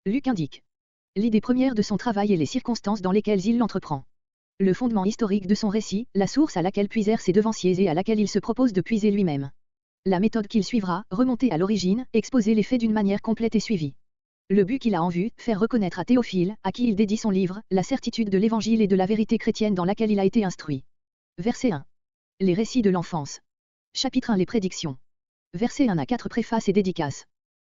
Luc indique l'idée première de son travail et les circonstances dans lesquelles il l'entreprend. Le fondement historique de son récit, la source à laquelle puisèrent ses devanciers et à laquelle il se propose de puiser lui-même. La méthode qu'il suivra, remonter à l'origine, exposer les faits d'une manière complète et suivie. Le but qu'il a en vue, faire reconnaître à Théophile, à qui il dédie son livre, la certitude de l'évangile et de la vérité chrétienne dans laquelle il a été instruit. Verset 1. Les récits de l'enfance. Chapitre 1. Les prédictions. Verset 1 à 4. Préface et dédicace.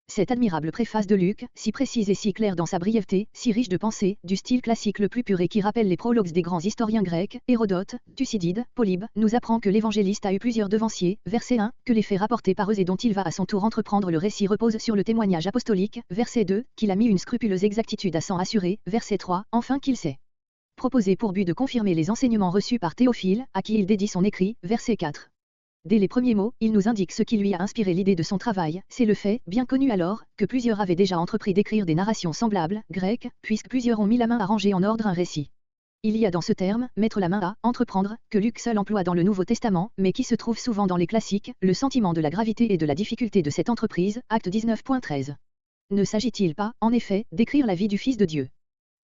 Cette admirable préface de Luc, si précise et si claire dans sa brièveté, si riche de pensée, du style classique le plus pur et qui rappelle les prologues des grands historiens grecs, Hérodote, Thucydide, Polybe, nous apprend que l'évangéliste a eu plusieurs devanciers, verset 1, que les faits rapportés par eux et dont il va à son tour entreprendre le récit reposent sur le témoignage apostolique, verset 2, qu'il a mis une scrupuleuse exactitude à s'en assurer, verset 3, enfin qu'il s'est proposé pour but de confirmer les enseignements reçus par Théophile, à qui il dédie son écrit, verset 4. Dès les premiers mots, il nous indique ce qui lui a inspiré l'idée de son travail, c'est le fait, bien connu alors, que plusieurs avaient déjà entrepris d'écrire des narrations semblables, grecques, puisque plusieurs ont mis la main à ranger en ordre un récit. Il y a dans ce terme, mettre la main à, entreprendre, que Luc seul emploie dans le Nouveau Testament, mais qui se trouve souvent dans les classiques, le sentiment de la gravité et de la difficulté de cette entreprise, acte 19.13. Ne s'agit-il pas, en effet, d'écrire la vie du Fils de Dieu?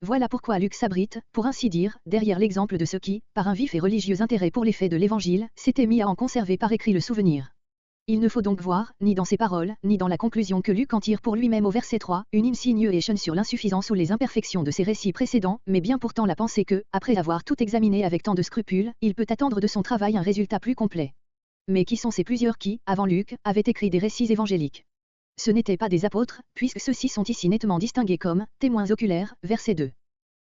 Voilà pourquoi Luc s'abrite, pour ainsi dire, derrière l'exemple de ceux qui, par un vif et religieux intérêt pour les faits de l'Évangile, s'étaient mis à en conserver par écrit le souvenir. Il ne faut donc voir, ni dans ses paroles, ni dans la conclusion que Luc en tire pour lui-même au verset 3, une insinuation sur l'insuffisance ou les imperfections de ses récits précédents, mais bien pourtant la pensée que, après avoir tout examiné avec tant de scrupules, il peut attendre de son travail un résultat plus complet. Mais qui sont ces plusieurs qui, avant Luc, avaient écrit des récits évangéliques? Ce n'étaient pas des apôtres, puisque ceux-ci sont ici nettement distingués comme témoins oculaires, verset 2.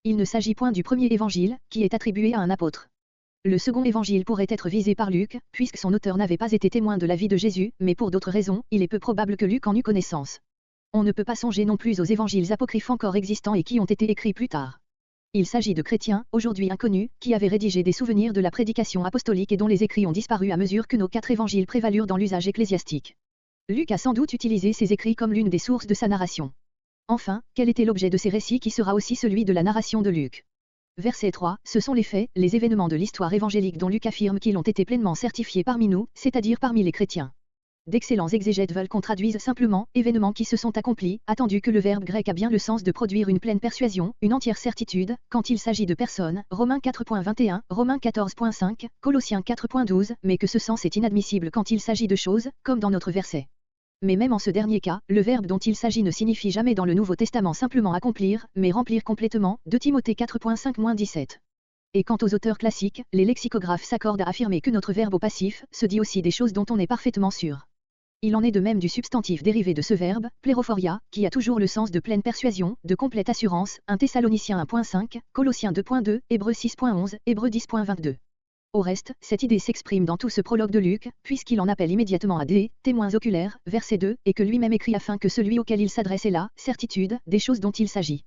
Il ne s'agit point du premier évangile, qui est attribué à un apôtre. Le second évangile pourrait être visé par Luc, puisque son auteur n'avait pas été témoin de la vie de Jésus, mais pour d'autres raisons, il est peu probable que Luc en eût connaissance. On ne peut pas songer non plus aux évangiles apocryphes encore existants et qui ont été écrits plus tard. Il s'agit de chrétiens, aujourd'hui inconnus, qui avaient rédigé des souvenirs de la prédication apostolique et dont les écrits ont disparu à mesure que nos 4 évangiles prévalurent dans l'usage ecclésiastique. Luc a sans doute utilisé ces écrits comme l'une des sources de sa narration. Enfin, quel était l'objet de ces récits qui sera aussi celui de la narration de Luc? Verset 3, ce sont les faits, les événements de l'histoire évangélique dont Luc affirme qu'ils ont été pleinement certifiés parmi nous, c'est-à-dire parmi les chrétiens. D'excellents exégètes veulent qu'on traduise simplement « événements qui se sont accomplis », attendu que le verbe grec a bien le sens de produire une pleine persuasion, une entière certitude, quand il s'agit de personnes, Romains 4.21, Romains 14.5, Colossiens 4.12, mais que ce sens est inadmissible quand il s'agit de choses, comme dans notre verset. Mais même en ce dernier cas, le verbe dont il s'agit ne signifie jamais dans le Nouveau Testament simplement accomplir, mais remplir complètement, 2 Timothée 4.5-17. Et quant aux auteurs classiques, les lexicographes s'accordent à affirmer que notre verbe au passif se dit aussi des choses dont on est parfaitement sûr. Il en est de même du substantif dérivé de ce verbe, plérophoria, qui a toujours le sens de pleine persuasion, de complète assurance, 1 Thessaloniciens 1.5, Colossiens 2.2, Hébreux 6.11, Hébreux 10.22. Au reste, cette idée s'exprime dans tout ce prologue de Luc, puisqu'il en appelle immédiatement à des témoins oculaires, verset 2, et que lui-même écrit afin que celui auquel il s'adresse ait la certitude des choses dont il s'agit.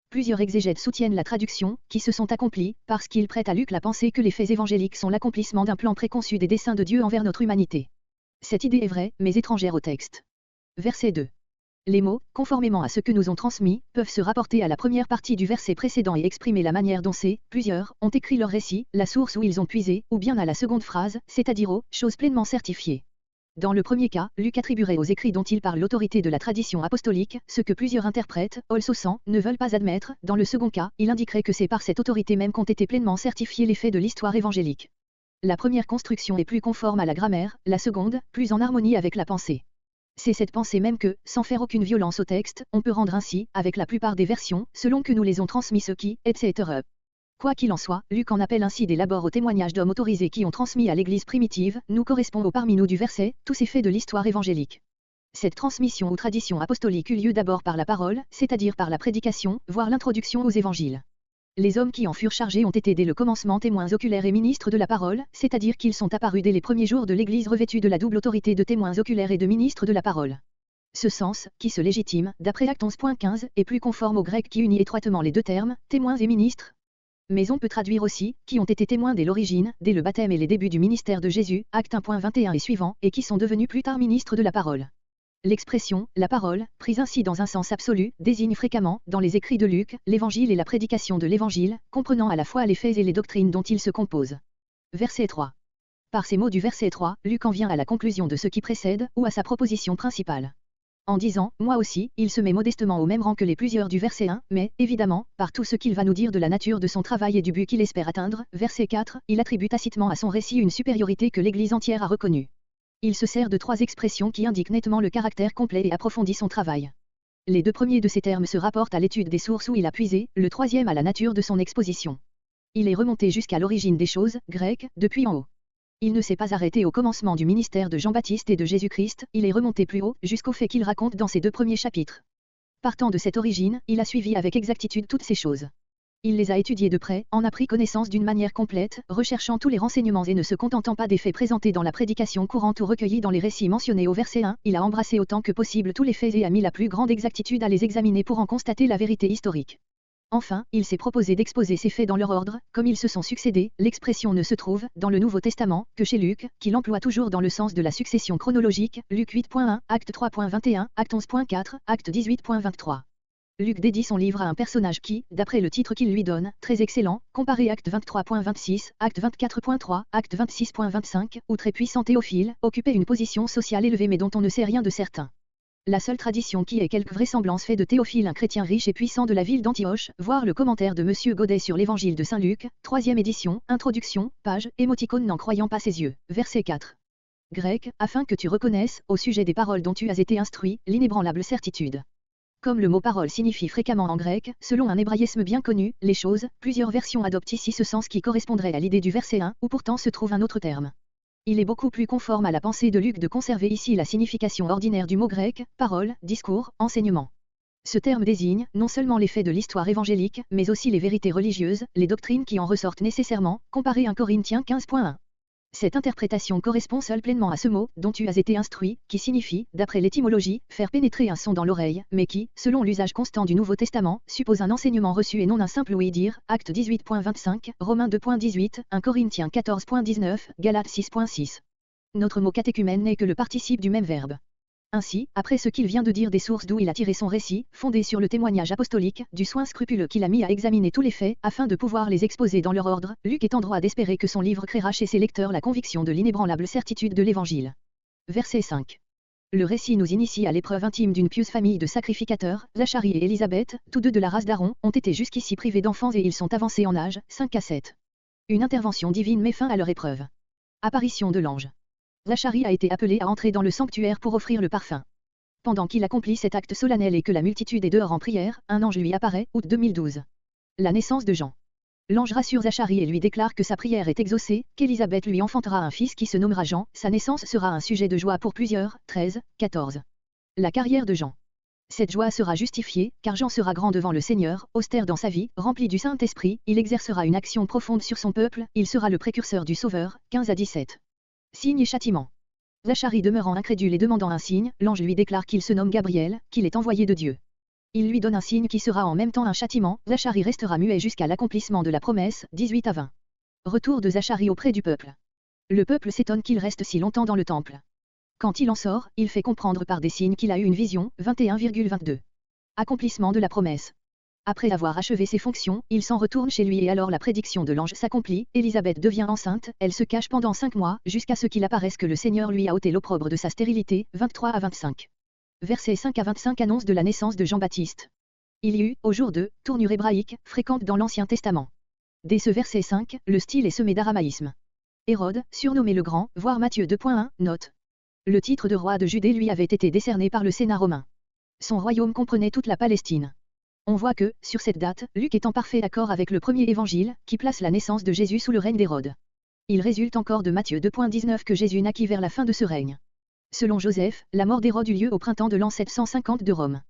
Plusieurs exégètes soutiennent la traduction, qui se sont accomplis, parce qu'ils prêtent à Luc la pensée que les faits évangéliques sont l'accomplissement d'un plan préconçu des desseins de Dieu envers notre humanité. Cette idée est vraie, mais étrangère au texte. Verset 2. Les mots, conformément à ce que nous ont transmis, peuvent se rapporter à la première partie du verset précédent et exprimer la manière dont plusieurs, ont écrit leur récit, la source où ils ont puisé, ou bien à la seconde phrase, c'est-à-dire aux choses pleinement certifiées. Dans le premier cas, Luc attribuerait aux écrits dont il parle l'autorité de la tradition apostolique, ce que plusieurs interprètes, also ne veulent pas admettre. Dans le second cas, il indiquerait que c'est par cette autorité même qu'ont été pleinement certifiés les faits de l'histoire évangélique. La première construction est plus conforme à la grammaire, la seconde, plus en harmonie avec la pensée. C'est cette pensée même que, sans faire aucune violence au texte, on peut rendre ainsi, avec la plupart des versions, selon que nous les ont transmis ceux qui, etc. Quoi qu'il en soit, Luc en appelle ainsi des labors aux témoignages d'hommes autorisés qui ont transmis à l'Église primitive, nous correspond au parmi nous du verset, tous ces faits de l'histoire évangélique. Cette transmission ou tradition apostolique eut lieu d'abord par la parole, c'est-à-dire par la prédication, voire l'introduction aux évangiles. Les hommes qui en furent chargés ont été dès le commencement témoins oculaires et ministres de la parole, c'est-à-dire qu'ils sont apparus dès les premiers jours de l'Église revêtus de la double autorité de témoins oculaires et de ministres de la parole. Ce sens, qui se légitime, d'après Acte 11.15, est plus conforme au grec qui unit étroitement les deux termes, témoins et ministres. Mais on peut traduire aussi, qui ont été témoins dès l'origine, dès le baptême et les débuts du ministère de Jésus, Acte 1.21 et suivant, et qui sont devenus plus tard ministres de la parole. L'expression « la parole », prise ainsi dans un sens absolu, désigne fréquemment, dans les écrits de Luc, l'évangile et la prédication de l'évangile, comprenant à la fois les faits et les doctrines dont il se compose. Verset 3. Par ces mots du verset 3, Luc en vient à la conclusion de ce qui précède, ou à sa proposition principale. En disant « moi aussi », il se met modestement au même rang que les plusieurs du verset 1, mais, évidemment, par tout ce qu'il va nous dire de la nature de son travail et du but qu'il espère atteindre, verset 4, il attribue tacitement à son récit une supériorité que l'Église entière a reconnue. Il se sert de trois expressions qui indiquent nettement le caractère complet et approfondi son travail. Les deux premiers de ces termes se rapportent à l'étude des sources où il a puisé, le troisième à la nature de son exposition. Il est remonté jusqu'à l'origine des choses, grecques, depuis en haut. Il ne s'est pas arrêté au commencement du ministère de Jean-Baptiste et de Jésus-Christ, il est remonté plus haut, jusqu'au fait qu'il raconte dans ses deux premiers chapitres. Partant de cette origine, il a suivi avec exactitude toutes ces choses. Il les a étudiées de près, en a pris connaissance d'une manière complète, recherchant tous les renseignements et ne se contentant pas des faits présentés dans la prédication courante ou recueillis dans les récits mentionnés au verset 1, il a embrassé autant que possible tous les faits et a mis la plus grande exactitude à les examiner pour en constater la vérité historique. Enfin, il s'est proposé d'exposer ces faits dans leur ordre, comme ils se sont succédés, l'expression ne se trouve, dans le Nouveau Testament, que chez Luc, qui l'emploie toujours dans le sens de la succession chronologique, Luc 8.1, Acte 3.21, Acte 11.4, Acte 18.23. Luc dédie son livre à un personnage qui, d'après le titre qu'il lui donne, très excellent, comparé Acte 23.26, Acte 24.3, Acte 26.25, ou très puissant Théophile, occupait une position sociale élevée mais dont on ne sait rien de certain. La seule tradition qui ait quelque vraisemblance fait de Théophile un chrétien riche et puissant de la ville d'Antioche, voir le commentaire de M. Godet sur l'Évangile de Saint Luc, 3e édition, introduction, page, émoticône n'en croyant pas ses yeux, verset 4. Grec, afin que tu reconnaisses, au sujet des paroles dont tu as été instruit, l'inébranlable certitude. Comme le mot parole signifie fréquemment en grec, selon un hébraïsme bien connu, les choses, plusieurs versions adoptent ici ce sens qui correspondrait à l'idée du verset 1, où pourtant se trouve un autre terme. Il est beaucoup plus conforme à la pensée de Luc de conserver ici la signification ordinaire du mot grec, parole, discours, enseignement. Ce terme désigne, non seulement les faits de l'histoire évangélique, mais aussi les vérités religieuses, les doctrines qui en ressortent nécessairement, comparé 1 Corinthiens 15.1. Cette interprétation correspond seule pleinement à ce mot, dont tu as été instruit, qui signifie, d'après l'étymologie, faire pénétrer un son dans l'oreille, mais qui, selon l'usage constant du Nouveau Testament, suppose un enseignement reçu et non un simple ouï-dire, Acte 18.25, Romains 2.18, 1 Corinthiens 14.19, Galates 6.6. Notre mot catéchumène n'est que le participe du même verbe. Ainsi, après ce qu'il vient de dire des sources d'où il a tiré son récit, fondé sur le témoignage apostolique, du soin scrupuleux qu'il a mis à examiner tous les faits, afin de pouvoir les exposer dans leur ordre, Luc est en droit d'espérer que son livre créera chez ses lecteurs la conviction de l'inébranlable certitude de l'Évangile. Verset 5. Le récit nous initie à l'épreuve intime d'une pieuse famille de sacrificateurs, Zacharie et Élisabeth, tous deux de la race d'Aaron, ont été jusqu'ici privés d'enfants et ils sont avancés en âge, 5 à 7. Une intervention divine met fin à leur épreuve. Apparition de l'ange. Zacharie a été appelé à entrer dans le sanctuaire pour offrir le parfum. Pendant qu'il accomplit cet acte solennel et que la multitude est dehors en prière, un ange lui apparaît, août 2012. La naissance de Jean. L'ange rassure Zacharie et lui déclare que sa prière est exaucée, qu'Élisabeth lui enfantera un fils qui se nommera Jean, sa naissance sera un sujet de joie pour plusieurs, 13, 14. La carrière de Jean. Cette joie sera justifiée, car Jean sera grand devant le Seigneur, austère dans sa vie, rempli du Saint-Esprit, il exercera une action profonde sur son peuple, il sera le précurseur du Sauveur, 15 à 17. Signe et châtiment. Zacharie demeurant incrédule et demandant un signe, l'ange lui déclare qu'il se nomme Gabriel, qu'il est envoyé de Dieu. Il lui donne un signe qui sera en même temps un châtiment, Zacharie restera muet jusqu'à l'accomplissement de la promesse, 18 à 20. Retour de Zacharie auprès du peuple. Le peuple s'étonne qu'il reste si longtemps dans le temple. Quand il en sort, il fait comprendre par des signes qu'il a eu une vision, 21,22. Accomplissement de la promesse. Après avoir achevé ses fonctions, il s'en retourne chez lui et alors la prédiction de l'ange s'accomplit, Élisabeth devient enceinte, elle se cache pendant 5 mois, jusqu'à ce qu'il apparaisse que le Seigneur lui a ôté l'opprobre de sa stérilité, 23 à 25. Versets 5 à 25 annonce de la naissance de Jean-Baptiste. Il y eut, au jour de, tournure hébraïque, fréquente dans l'Ancien Testament. Dès ce verset 5, le style est semé d'aramaïsme. Hérode, surnommé le Grand, voir Matthieu 2.1, note. Le titre de roi de Judée lui avait été décerné par le Sénat romain. Son royaume comprenait toute la Palestine. On voit que, sur cette date, Luc est en parfait accord avec le premier évangile, qui place la naissance de Jésus sous le règne d'Hérode. Il résulte encore de Matthieu 2.19 que Jésus naquit vers la fin de ce règne. Selon Joseph, la mort d'Hérode eut lieu au printemps de l'an 750 de Rome.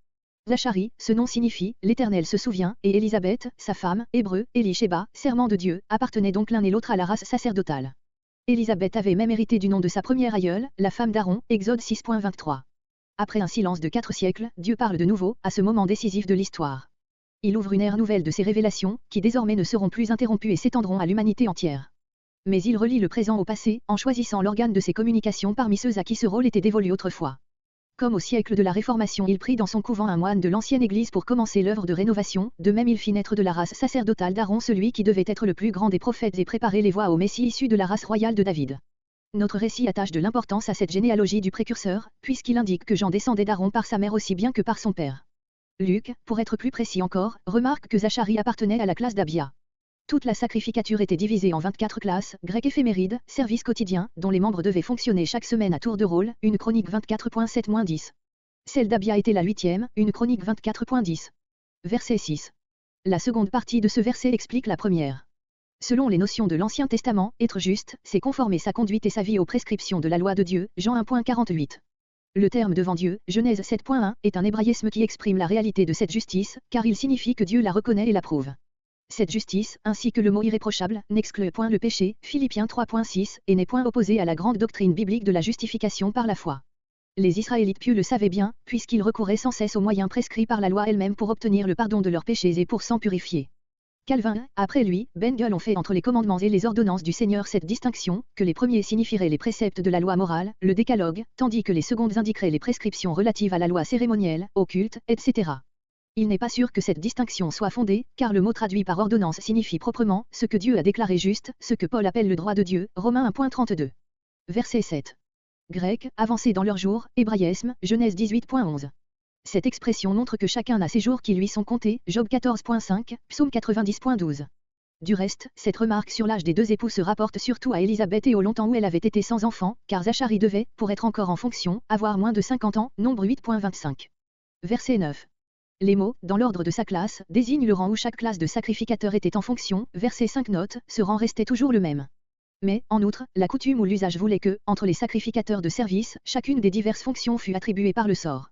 Zacharie, ce nom signifie « l'Éternel se souvient » et Élisabeth, sa femme, hébreu, Élie-Shéba, serment de Dieu, appartenaient donc l'un et l'autre à la race sacerdotale. Élisabeth avait même hérité du nom de sa première aïeule, la femme d'Aaron, Exode 6.23. Après un silence de 4 siècles, Dieu parle de nouveau, à ce moment décisif de l'histoire. Il ouvre une ère nouvelle de ses révélations, qui désormais ne seront plus interrompues et s'étendront à l'humanité entière. Mais il relie le présent au passé, en choisissant l'organe de ses communications parmi ceux à qui ce rôle était dévolu autrefois. Comme au siècle de la Réformation il prit dans son couvent un moine de l'ancienne Église pour commencer l'œuvre de rénovation, de même il fit naître de la race sacerdotale d'Aaron celui qui devait être le plus grand des prophètes et préparer les voies au Messie issu de la race royale de David. Notre récit attache de l'importance à cette généalogie du précurseur, puisqu'il indique que Jean descendait d'Aaron par sa mère aussi bien que par son père. Luc, pour être plus précis encore, remarque que Zacharie appartenait à la classe d'Abia. Toute la sacrificature était divisée en 24 classes, grecques éphémérides, services quotidiens, dont les membres devaient fonctionner chaque semaine à tour de rôle, une chronique 24.7-10. Celle d'Abia était la 8e, une chronique 24.10. Verset 6. La seconde partie de ce verset explique la première. Selon les notions de l'Ancien Testament, être juste, c'est conformer sa conduite et sa vie aux prescriptions de la loi de Dieu, Jean 1.48. Le terme devant Dieu, Genèse 7.1, est un hébraïsme qui exprime la réalité de cette justice, car il signifie que Dieu la reconnaît et l'approuve. Cette justice, ainsi que le mot irréprochable, n'exclut point le péché, Philippiens 3.6, et n'est point opposé à la grande doctrine biblique de la justification par la foi. Les Israélites pieux le savaient bien, puisqu'ils recouraient sans cesse aux moyens prescrits par la loi elle-même pour obtenir le pardon de leurs péchés et pour s'en purifier. Calvin, après lui, Bengel ont fait entre les commandements et les ordonnances du Seigneur cette distinction, que les premiers signifieraient les préceptes de la loi morale, le décalogue, tandis que les secondes indiqueraient les prescriptions relatives à la loi cérémonielle, au culte, etc. Il n'est pas sûr que cette distinction soit fondée, car le mot traduit par ordonnance signifie proprement ce que Dieu a déclaré juste, ce que Paul appelle le droit de Dieu, Romains 1.32. Verset 7. Grec, avancé dans leur jour, hébraïsme, Genèse 18.11. Cette expression montre que chacun a ses jours qui lui sont comptés, Job 14.5, Psaume 90.12. Du reste, cette remarque sur l'âge des deux époux se rapporte surtout à Élisabeth et au longtemps où elle avait été sans enfant, car Zacharie devait, pour être encore en fonction, avoir moins de 50 ans, Nombre 8.25. Verset 9. Les mots, dans l'ordre de sa classe, désignent le rang où chaque classe de sacrificateur était en fonction, verset 5 note, ce rang restait toujours le même. Mais, en outre, la coutume ou l'usage voulait que, entre les sacrificateurs de service, chacune des diverses fonctions fût attribuée par le sort.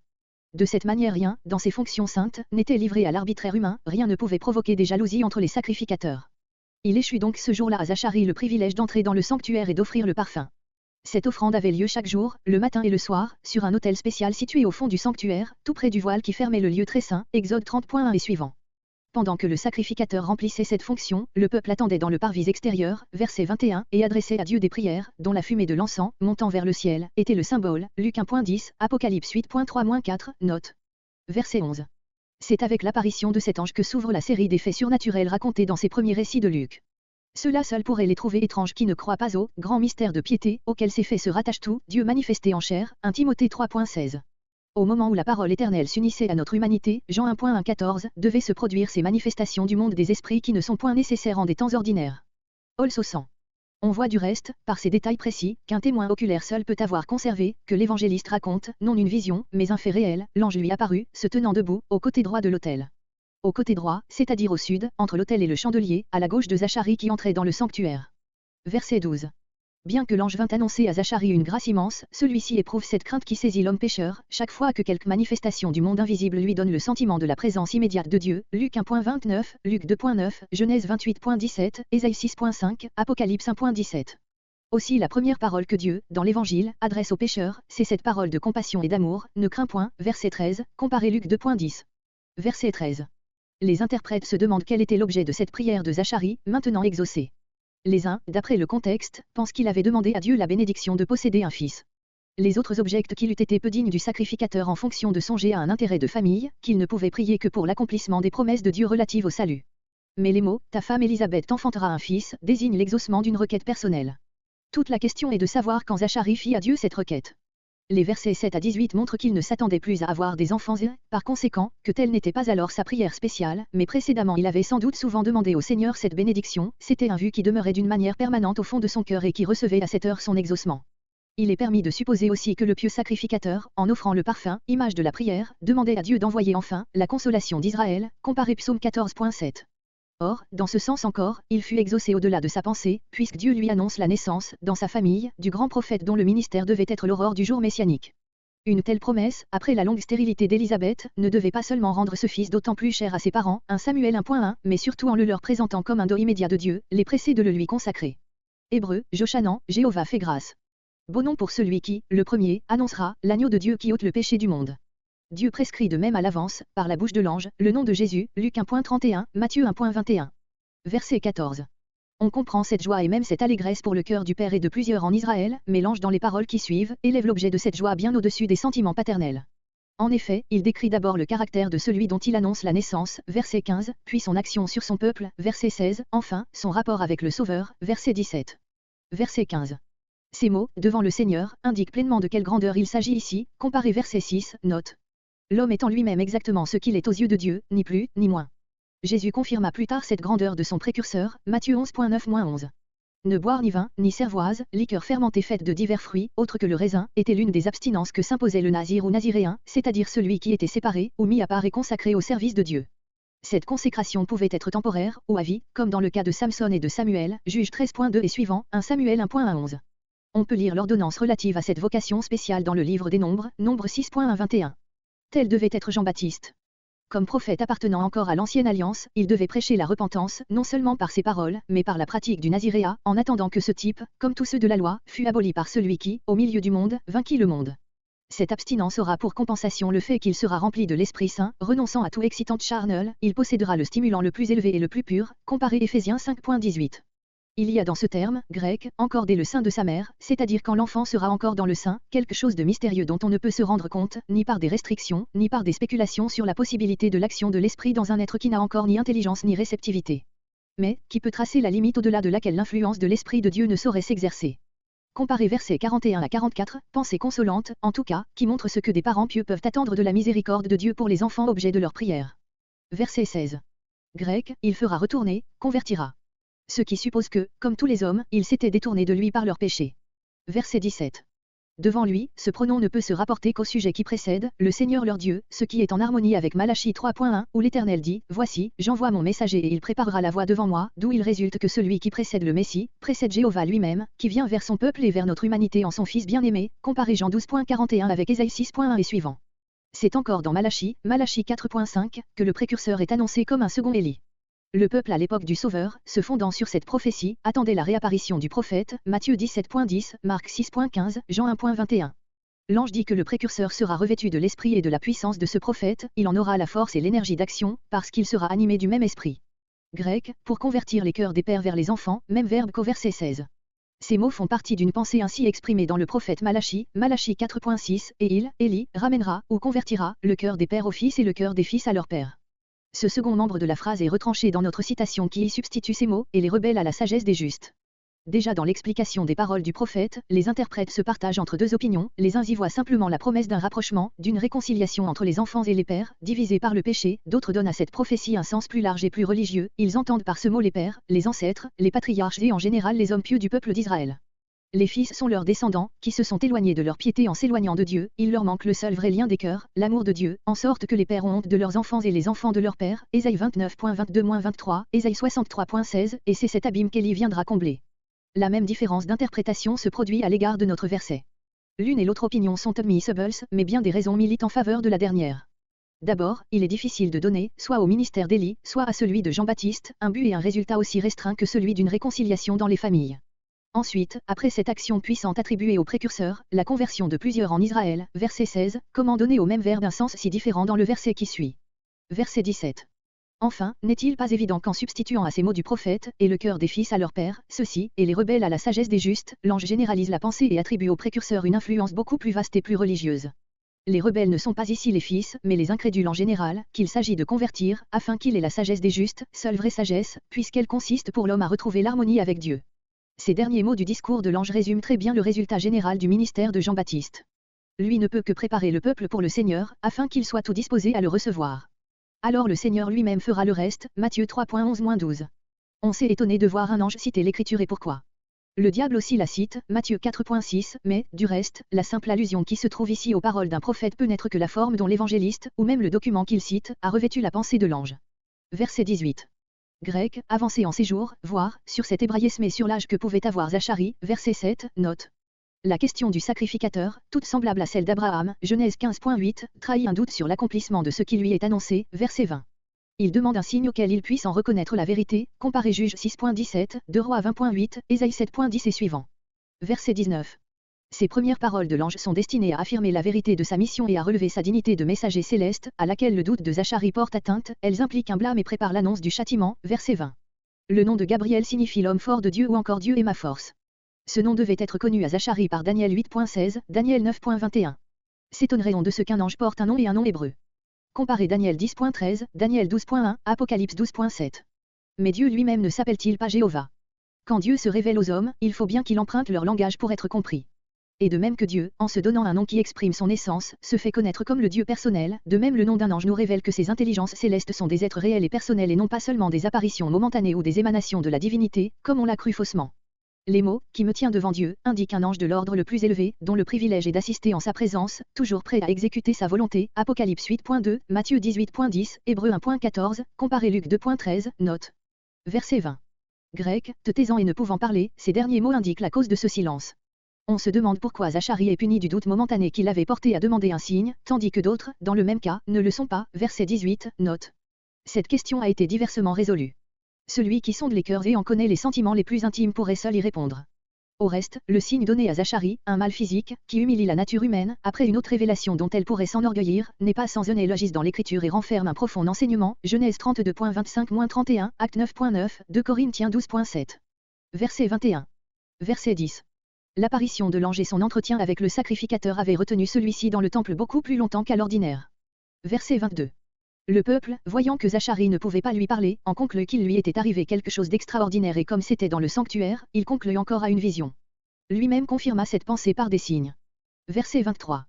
De cette manière rien, dans ces fonctions saintes, n'était livré à l'arbitraire humain, rien ne pouvait provoquer des jalousies entre les sacrificateurs. Il échut donc ce jour-là à Zacharie le privilège d'entrer dans le sanctuaire et d'offrir le parfum. Cette offrande avait lieu chaque jour, le matin et le soir, sur un autel spécial situé au fond du sanctuaire, tout près du voile qui fermait le lieu très saint, Exode 30.1 et suivant. Pendant que le sacrificateur remplissait cette fonction, le peuple attendait dans le parvis extérieur, verset 21, et adressait à Dieu des prières, dont la fumée de l'encens, montant vers le ciel, était le symbole, Luc 1.10, Apocalypse 8.3-4, note. Verset 11. C'est avec l'apparition de cet ange que s'ouvre la série des faits surnaturels racontés dans ces premiers récits de Luc. Ceux-là seuls pourraient les trouver étranges qui ne croient pas au grand mystère de piété, auquel ces faits se rattachent tout, Dieu manifesté en chair, 1 Timothée 3.16. Au moment où la parole éternelle s'unissait à notre humanité, Jean 1.1.14, devaient se produire ces manifestations du monde des esprits qui ne sont point nécessaires en des temps ordinaires. Also 100. On voit du reste, par ces détails précis, qu'un témoin oculaire seul peut avoir conservé, que l'évangéliste raconte, non une vision, mais un fait réel, l'ange lui apparut, se tenant debout, au côté droit de l'autel. Au côté droit, c'est-à-dire au sud, entre l'autel et le chandelier, à la gauche de Zacharie qui entrait dans le sanctuaire. Verset 12. Bien que l'ange vint annoncer à Zacharie une grâce immense, celui-ci éprouve cette crainte qui saisit l'homme pécheur, chaque fois que quelque manifestation du monde invisible lui donne le sentiment de la présence immédiate de Dieu, Luc 1.29, Luc 2.9, Genèse 28.17, Ésaïe 6.5, Apocalypse 1.17. Aussi la première parole que Dieu, dans l'Évangile, adresse aux pécheurs, c'est cette parole de compassion et d'amour, ne crains point, verset 13, comparez Luc 2.10. Verset 13. Les interprètes se demandent quel était l'objet de cette prière de Zacharie, maintenant exaucée. Les uns, d'après le contexte, pensent qu'il avait demandé à Dieu la bénédiction de posséder un fils. Les autres objectent qu'il eût été peu digne du sacrificateur en fonction de songer à un intérêt de famille, qu'il ne pouvait prier que pour l'accomplissement des promesses de Dieu relatives au salut. Mais les mots « ta femme Élisabeth t'enfantera un fils » désignent l'exaucement d'une requête personnelle. Toute la question est de savoir quand Zacharie fit à Dieu cette requête. Les versets 7 à 18 montrent qu'il ne s'attendait plus à avoir des enfants et, par conséquent, que telle n'était pas alors sa prière spéciale, mais précédemment il avait sans doute souvent demandé au Seigneur cette bénédiction, c'était un vœu qui demeurait d'une manière permanente au fond de son cœur et qui recevait à cette heure son exaucement. Il est permis de supposer aussi que le pieux sacrificateur, en offrant le parfum, image de la prière, demandait à Dieu d'envoyer enfin la consolation d'Israël, comparé Psaume 14.7. Or, dans ce sens encore, il fut exaucé au-delà de sa pensée, puisque Dieu lui annonce la naissance, dans sa famille, du grand prophète dont le ministère devait être l'aurore du jour messianique. Une telle promesse, après la longue stérilité d'Élisabeth, ne devait pas seulement rendre ce fils d'autant plus cher à ses parents, 1 Samuel 1.1, mais surtout en le leur présentant comme un don immédiat de Dieu, les presser de le lui consacrer. Hébreux, Joshanan, Jéhovah fait grâce. Beau nom pour celui qui, le premier, annoncera, l'agneau de Dieu qui ôte le péché du monde. Dieu prescrit de même à l'avance, par la bouche de l'ange, le nom de Jésus, Luc 1.31, Matthieu 1.21. Verset 14. On comprend cette joie et même cette allégresse pour le cœur du Père et de plusieurs en Israël, mais l'ange dans les paroles qui suivent, élève l'objet de cette joie bien au-dessus des sentiments paternels. En effet, il décrit d'abord le caractère de celui dont il annonce la naissance, verset 15, puis son action sur son peuple, verset 16, enfin, son rapport avec le Sauveur, verset 17. Verset 15. Ces mots, devant le Seigneur, indiquent pleinement de quelle grandeur il s'agit ici, comparé verset 6, note. L'homme est en lui-même exactement ce qu'il est aux yeux de Dieu, ni plus, ni moins. Jésus confirma plus tard cette grandeur de son précurseur, Matthieu 11.9-11. Ne boire ni vin, ni cervoise, liqueur fermentée faite de divers fruits, autres que le raisin, était l'une des abstinences que s'imposait le nazir ou naziréen, c'est-à-dire celui qui était séparé, ou mis à part et consacré au service de Dieu. Cette consécration pouvait être temporaire, ou à vie, comme dans le cas de Samson et de Samuel, Juge 13.2 et suivant, 1 Samuel 1.11. On peut lire l'ordonnance relative à cette vocation spéciale dans le livre des Nombres, Nombre 6.1-21. Tel devait être Jean-Baptiste. Comme prophète appartenant encore à l'Ancienne Alliance, il devait prêcher la repentance, non seulement par ses paroles, mais par la pratique du naziréat, en attendant que ce type, comme tous ceux de la loi, fût aboli par celui qui, au milieu du monde, vainquit le monde. Cette abstinence aura pour compensation le fait qu'il sera rempli de l'Esprit Saint, renonçant à tout excitant charnel, il possédera le stimulant le plus élevé et le plus pur, comparé Éphésiens 5.18. Il y a dans ce terme, grec, encore dès le sein de sa mère, c'est-à-dire quand l'enfant sera encore dans le sein, quelque chose de mystérieux dont on ne peut se rendre compte, ni par des restrictions, ni par des spéculations sur la possibilité de l'action de l'esprit dans un être qui n'a encore ni intelligence ni réceptivité. Mais, qui peut tracer la limite au-delà de laquelle l'influence de l'Esprit de Dieu ne saurait s'exercer. Comparez versets 41 à 44, pensée consolante, en tout cas, qui montre ce que des parents pieux peuvent attendre de la miséricorde de Dieu pour les enfants objets de leur prière. Verset 16. Grec, il fera retourner, convertira. Ce qui suppose que, comme tous les hommes, ils s'étaient détournés de lui par leurs péchés. Verset 17. Devant lui, ce pronom ne peut se rapporter qu'au sujet qui précède, le Seigneur leur Dieu, ce qui est en harmonie avec Malachie 3.1, où l'Éternel dit, « Voici, j'envoie mon messager et il préparera la voie devant moi », d'où il résulte que celui qui précède le Messie, précède Jéhovah lui-même, qui vient vers son peuple et vers notre humanité en son Fils bien-aimé, comparé Jean 12.41 avec Ésaïe 6.1 et suivant. C'est encore dans Malachie 4.5, que le précurseur est annoncé comme un second Élie. Le peuple à l'époque du Sauveur, se fondant sur cette prophétie, attendait la réapparition du prophète, Matthieu 17.10, Marc 6.15, Jean 1.21. L'ange dit que le précurseur sera revêtu de l'esprit et de la puissance de ce prophète, il en aura la force et l'énergie d'action, parce qu'il sera animé du même esprit. Grec, pour convertir les cœurs des pères vers les enfants, même verbe qu'au verset 16. Ces mots font partie d'une pensée ainsi exprimée dans le prophète Malachie 4.6, et il, Élie, ramènera, ou convertira, le cœur des pères aux fils et le cœur des fils à leur père. Ce second membre de la phrase est retranché dans notre citation qui y substitue ces mots, et les rebelles à la sagesse des justes. Déjà dans l'explication des paroles du prophète, les interprètes se partagent entre deux opinions, les uns y voient simplement la promesse d'un rapprochement, d'une réconciliation entre les enfants et les pères, divisés par le péché, d'autres donnent à cette prophétie un sens plus large et plus religieux, ils entendent par ce mot les pères, les ancêtres, les patriarches et en général les hommes pieux du peuple d'Israël. Les fils sont leurs descendants, qui se sont éloignés de leur piété en s'éloignant de Dieu, il leur manque le seul vrai lien des cœurs, l'amour de Dieu, en sorte que les pères ont honte de leurs enfants et les enfants de leurs pères, Ésaïe 29.22-23, Ésaïe 63.16, et c'est cet abîme qu'Élie viendra combler. La même différence d'interprétation se produit à l'égard de notre verset. L'une et l'autre opinion sont admissibles, mais bien des raisons militent en faveur de la dernière. D'abord, il est difficile de donner, soit au ministère d'Élie, soit à celui de Jean-Baptiste, un but et un résultat aussi restreint que celui d'une réconciliation dans les familles. Ensuite, après cette action puissante attribuée au précurseur, la conversion de plusieurs en Israël, verset 16, comment donner au même verbe un sens si différent dans le verset qui suit. Verset 17. Enfin, n'est-il pas évident qu'en substituant à ces mots du prophète, et le cœur des fils à leur père, ceux-ci, et les rebelles à la sagesse des justes, l'ange généralise la pensée et attribue au précurseur une influence beaucoup plus vaste et plus religieuse. Les rebelles ne sont pas ici les fils, mais les incrédules en général, qu'il s'agit de convertir, afin qu'il ait la sagesse des justes, seule vraie sagesse, puisqu'elle consiste pour l'homme à retrouver l'harmonie avec Dieu. Ces derniers mots du discours de l'ange résument très bien le résultat général du ministère de Jean-Baptiste. Lui ne peut que préparer le peuple pour le Seigneur, afin qu'il soit tout disposé à le recevoir. Alors le Seigneur lui-même fera le reste, Matthieu 3.11-12. On s'est étonné de voir un ange citer l'écriture et pourquoi. Le diable aussi la cite, Matthieu 4.6, mais, du reste, la simple allusion qui se trouve ici aux paroles d'un prophète peut n'être que la forme dont l'évangéliste, ou même le document qu'il cite, a revêtu la pensée de l'ange. Verset 18. Grec, avancé en séjour, voir, sur cet hébraïsme et sur l'âge que pouvait avoir Zacharie, verset 7, note. La question du sacrificateur, toute semblable à celle d'Abraham, Genèse 15.8, trahit un doute sur l'accomplissement de ce qui lui est annoncé, verset 20. Il demande un signe auquel il puisse en reconnaître la vérité, comparé Juge 6.17, 2 Rois 20.8, Ésaïe 7.10 et suivant. Verset 19. Ces premières paroles de l'ange sont destinées à affirmer la vérité de sa mission et à relever sa dignité de messager céleste, à laquelle le doute de Zacharie porte atteinte, elles impliquent un blâme et préparent l'annonce du châtiment, verset 20. Le nom de Gabriel signifie l'homme fort de Dieu ou encore Dieu est ma force. Ce nom devait être connu à Zacharie par Daniel 8.16, Daniel 9.21. S'étonnerait-on de ce qu'un ange porte un nom et un nom hébreu. Comparez Daniel 10.13, Daniel 12.1, Apocalypse 12.7. Mais Dieu lui-même ne s'appelle-t-il pas Jéhovah? Quand Dieu se révèle aux hommes, il faut bien qu'il emprunte leur langage pour être compris. Et de même que Dieu, en se donnant un nom qui exprime son essence, se fait connaître comme le Dieu personnel, de même le nom d'un ange nous révèle que ces intelligences célestes sont des êtres réels et personnels et non pas seulement des apparitions momentanées ou des émanations de la divinité, comme on l'a cru faussement. Les mots « qui me tient devant Dieu » indiquent un ange de l'ordre le plus élevé, dont le privilège est d'assister en sa présence, toujours prêt à exécuter sa volonté. Apocalypse 8.2, Matthieu 18.10, Hébreux 1.14, comparé Luc 2.13, note. Verset 20. Grec, te taisant et ne pouvant parler, ces derniers mots indiquent la cause de ce silence. On se demande pourquoi Zacharie est puni du doute momentané qui l'avait porté à demander un signe, tandis que d'autres, dans le même cas, ne le sont pas. Verset 18, note. Cette question a été diversement résolue. Celui qui sonde les cœurs et en connaît les sentiments les plus intimes pourrait seul y répondre. Au reste, le signe donné à Zacharie, un mal physique, qui humilie la nature humaine, après une autre révélation dont elle pourrait s'enorgueillir, n'est pas sans élogisme dans l'écriture et renferme un profond enseignement. Genèse 32.25-31, Acte 9.9, 2 Corinthiens 12.7. Verset 21. Verset 10. L'apparition de l'ange et son entretien avec le sacrificateur avaient retenu celui-ci dans le temple beaucoup plus longtemps qu'à l'ordinaire. Verset 22. Le peuple, voyant que Zacharie ne pouvait pas lui parler, en conclut qu'il lui était arrivé quelque chose d'extraordinaire et comme c'était dans le sanctuaire, il conclut encore à une vision. Lui-même confirma cette pensée par des signes. Verset 23.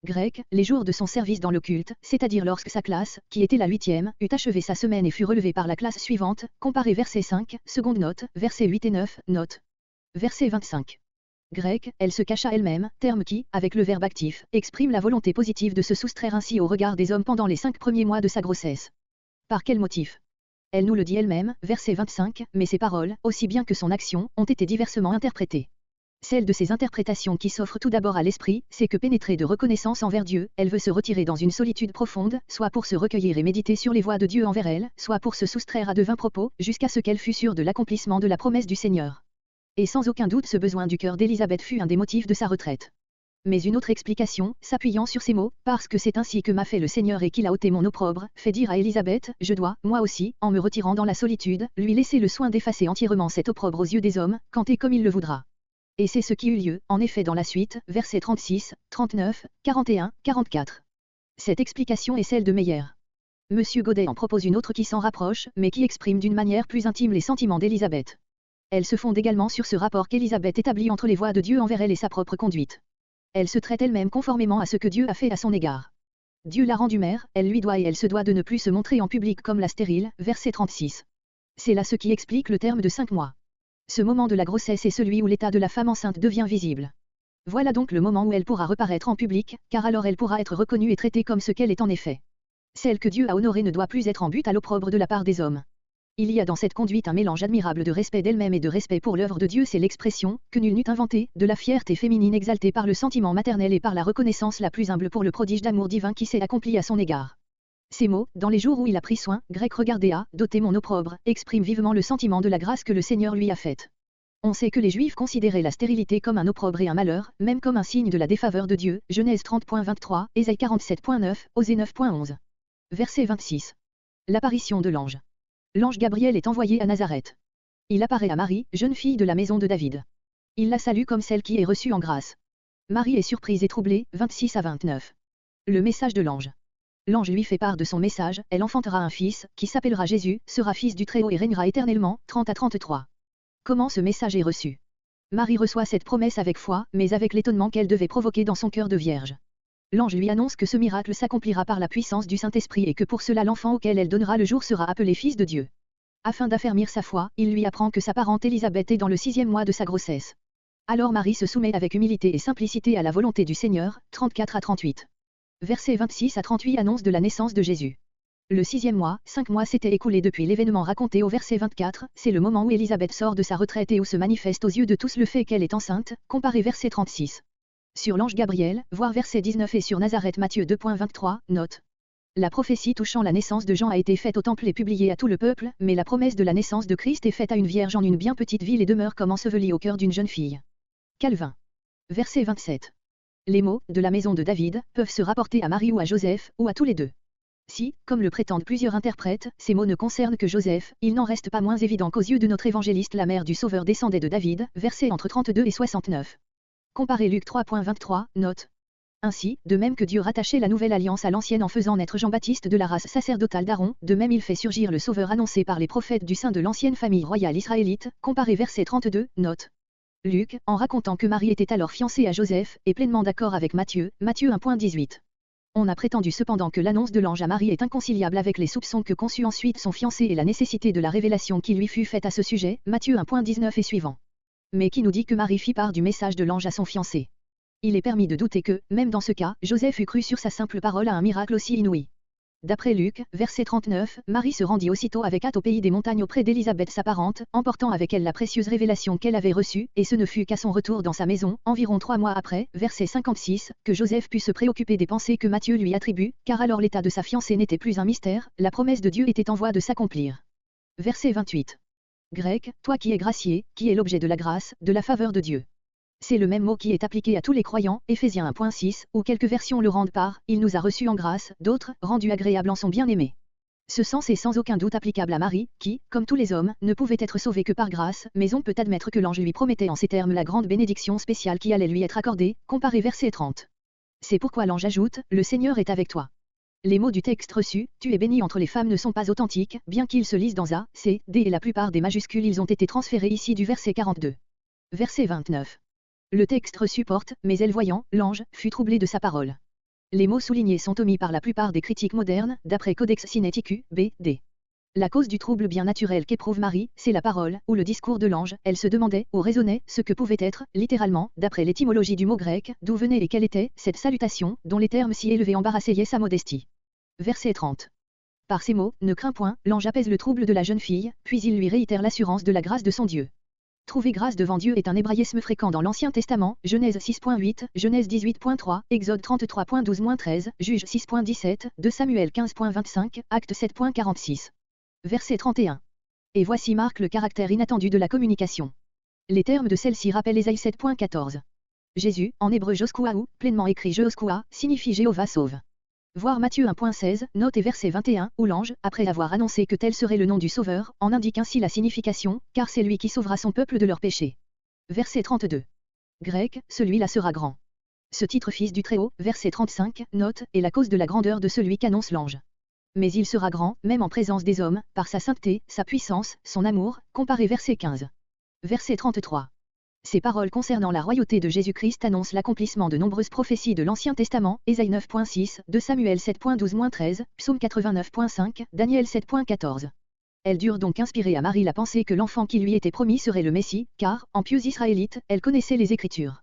Grec, les jours de son service dans le culte, c'est-à-dire lorsque sa classe, qui était la 8e, eut achevé sa semaine et fut relevée par la classe suivante, comparé verset 5, seconde note, verset 8 et 9, note. Verset 25. Grec, elle se cacha elle-même, terme qui, avec le verbe actif, exprime la volonté positive de se soustraire ainsi au regard des hommes pendant les 5 premiers mois de sa grossesse. Par quel motif? Elle nous le dit elle-même, verset 25, mais ses paroles, aussi bien que son action, ont été diversement interprétées. Celle de ces interprétations qui s'offre tout d'abord à l'esprit, c'est que pénétrée de reconnaissance envers Dieu, elle veut se retirer dans une solitude profonde, soit pour se recueillir et méditer sur les voies de Dieu envers elle, soit pour se soustraire à de vains propos, jusqu'à ce qu'elle fût sûre de l'accomplissement de la promesse du Seigneur. Et sans aucun doute ce besoin du cœur d'Élisabeth fut un des motifs de sa retraite. Mais une autre explication, s'appuyant sur ces mots, parce que c'est ainsi que m'a fait le Seigneur et qu'il a ôté mon opprobre, fait dire à Élisabeth, je dois, moi aussi, en me retirant dans la solitude, lui laisser le soin d'effacer entièrement cet opprobre aux yeux des hommes, quand et comme il le voudra. Et c'est ce qui eut lieu, en effet dans la suite, versets 36, 39, 41, 44. Cette explication est celle de Meyer. Monsieur Godet en propose une autre qui s'en rapproche, mais qui exprime d'une manière plus intime les sentiments d'Élisabeth. Elle se fonde également sur ce rapport qu'Élisabeth établit entre les voies de Dieu envers elle et sa propre conduite. Elle se traite elle-même conformément à ce que Dieu a fait à son égard. Dieu l'a rendue mère, elle lui doit et elle se doit de ne plus se montrer en public comme la stérile, verset 36. C'est là ce qui explique le terme de 5 mois. Ce moment de la grossesse est celui où l'état de la femme enceinte devient visible. Voilà donc le moment où elle pourra reparaître en public, car alors elle pourra être reconnue et traitée comme ce qu'elle est en effet. Celle que Dieu a honorée ne doit plus être en but à l'opprobre de la part des hommes. Il y a dans cette conduite un mélange admirable de respect d'elle-même et de respect pour l'œuvre de Dieu, c'est l'expression, que nul n'eût inventée, de la fierté féminine exaltée par le sentiment maternel et par la reconnaissance la plus humble pour le prodige d'amour divin qui s'est accompli à son égard. Ces mots, dans les jours où il a pris soin, grec regardez à, doter mon opprobre, expriment vivement le sentiment de la grâce que le Seigneur lui a faite. On sait que les Juifs considéraient la stérilité comme un opprobre et un malheur, même comme un signe de la défaveur de Dieu, Genèse 30.23, Ésaïe 47.9, Osée 9.11. Verset 26. L'apparition de l'ange. L'ange Gabriel est envoyé à Nazareth. Il apparaît à Marie, jeune fille de la maison de David. Il la salue comme celle qui est reçue en grâce. Marie est surprise et troublée, 26 à 29. Le message de l'ange. L'ange lui fait part de son message, elle enfantera un fils, qui s'appellera Jésus, sera fils du Très-Haut et régnera éternellement, 30 à 33. Comment ce message est reçu? Marie reçoit cette promesse avec foi, mais avec l'étonnement qu'elle devait provoquer dans son cœur de vierge. L'ange lui annonce que ce miracle s'accomplira par la puissance du Saint-Esprit et que pour cela l'enfant auquel elle donnera le jour sera appelé fils de Dieu. Afin d'affermir sa foi, il lui apprend que sa parente Élisabeth est dans le 6e mois de sa grossesse. Alors Marie se soumet avec humilité et simplicité à la volonté du Seigneur, 34 à 38. Versets 26 à 38 annonce de la naissance de Jésus. Le 6e mois, 5 mois s'étaient écoulés depuis l'événement raconté au verset 24, c'est le moment où Élisabeth sort de sa retraite et où se manifeste aux yeux de tous le fait qu'elle est enceinte, comparé verset 36. Sur l'ange Gabriel, voir verset 19 et sur Nazareth Matthieu 2.23, note. La prophétie touchant la naissance de Jean a été faite au temple et publiée à tout le peuple, mais la promesse de la naissance de Christ est faite à une vierge en une bien petite ville et demeure comme ensevelie au cœur d'une jeune fille. Calvin. Verset 27. Les mots « de la maison de David » peuvent se rapporter à Marie ou à Joseph, ou à tous les deux. Si, comme le prétendent plusieurs interprètes, ces mots ne concernent que Joseph, il n'en reste pas moins évident qu'aux yeux de notre évangéliste la mère du Sauveur descendait de David, versets entre 32 et 69. Comparez Luc 3.23, note. Ainsi, de même que Dieu rattachait la nouvelle alliance à l'ancienne en faisant naître Jean-Baptiste de la race sacerdotale d'Aaron, de même il fait surgir le Sauveur annoncé par les prophètes du sein de l'ancienne famille royale israélite, comparé verset 32, note. Luc, en racontant que Marie était alors fiancée à Joseph, est pleinement d'accord avec Matthieu, Matthieu 1.18. On a prétendu cependant que l'annonce de l'ange à Marie est inconciliable avec les soupçons que conçut ensuite son fiancé et la nécessité de la révélation qui lui fut faite à ce sujet, Matthieu 1.19 et suivant. Mais qui nous dit que Marie fit part du message de l'ange à son fiancé? Il est permis de douter que, même dans ce cas, Joseph eût cru sur sa simple parole à un miracle aussi inouï. D'après Luc, verset 39, Marie se rendit aussitôt avec hâte au pays des montagnes auprès d'Élisabeth sa parente, emportant avec elle la précieuse révélation qu'elle avait reçue, et ce ne fut qu'à son retour dans sa maison, environ 3 mois après, verset 56, que Joseph put se préoccuper des pensées que Matthieu lui attribue, car alors l'état de sa fiancée n'était plus un mystère, la promesse de Dieu était en voie de s'accomplir. Verset 28. Grec, toi qui es gracié, qui est l'objet de la grâce, de la faveur de Dieu. C'est le même mot qui est appliqué à tous les croyants, Éphésiens 1.6, où quelques versions le rendent par « il nous a reçus en grâce », d'autres « rendus agréables en son bien-aimé ». Ce sens est sans aucun doute applicable à Marie, qui, comme tous les hommes, ne pouvait être sauvée que par grâce, mais on peut admettre que l'ange lui promettait en ces termes la grande bénédiction spéciale qui allait lui être accordée, comparé verset 30. C'est pourquoi l'ange ajoute « le Seigneur est avec toi ». Les mots du texte reçu « tu es béni entre les femmes » ne sont pas authentiques, bien qu'ils se lisent dans A, C, D et la plupart des majuscules ils ont été transférés ici du verset 42. Verset 29. Le texte reçu porte, mais elle voyant, l'ange, fut troublé de sa parole. Les mots soulignés sont omis par la plupart des critiques modernes, d'après Codex Sinaiticus, B, D. La cause du trouble bien naturel qu'éprouve Marie, c'est la parole, ou le discours de l'ange, elle se demandait, ou raisonnait, ce que pouvait être, littéralement, d'après l'étymologie du mot grec, d'où venait et quelle était, cette salutation, dont les termes si élevés embarrassaient sa modestie. Verset 30. Par ces mots, ne crains point, l'ange apaise le trouble de la jeune fille, puis il lui réitère l'assurance de la grâce de son Dieu. Trouver grâce devant Dieu est un hébraïsme fréquent dans l'Ancien Testament, Genèse 6.8, Genèse 18.3, Exode 33.12-13, Juge 6.17, 2 Samuel 15.25, Acte 7.46. Verset 31. Et voici marque le caractère inattendu de la communication. Les termes de celle-ci rappellent Ésaïe 7.14. Jésus, en hébreu Joskuahu, pleinement écrit Jehoskua, signifie Jéhovah sauve. Voir Matthieu 1.16, note et verset 21, où l'ange, après avoir annoncé que tel serait le nom du Sauveur, en indique ainsi la signification, car c'est lui qui sauvera son peuple de leurs péchés. Verset 32. Grec, celui-là sera grand. Ce titre fils du Très-Haut, verset 35, note, est la cause de la grandeur de celui qu'annonce l'ange. Mais il sera grand, même en présence des hommes, par sa sainteté, sa puissance, son amour, comparé verset 15. Verset 33. Ces paroles concernant la royauté de Jésus-Christ annoncent l'accomplissement de nombreuses prophéties de l'Ancien Testament, Ésaïe 9.6, 2 Samuel 7.12-13, Psaume 89.5, Daniel 7.14. Elle dure donc inspirer à Marie la pensée que l'enfant qui lui était promis serait le Messie, car, en pieuse israélite, elle connaissait les Écritures.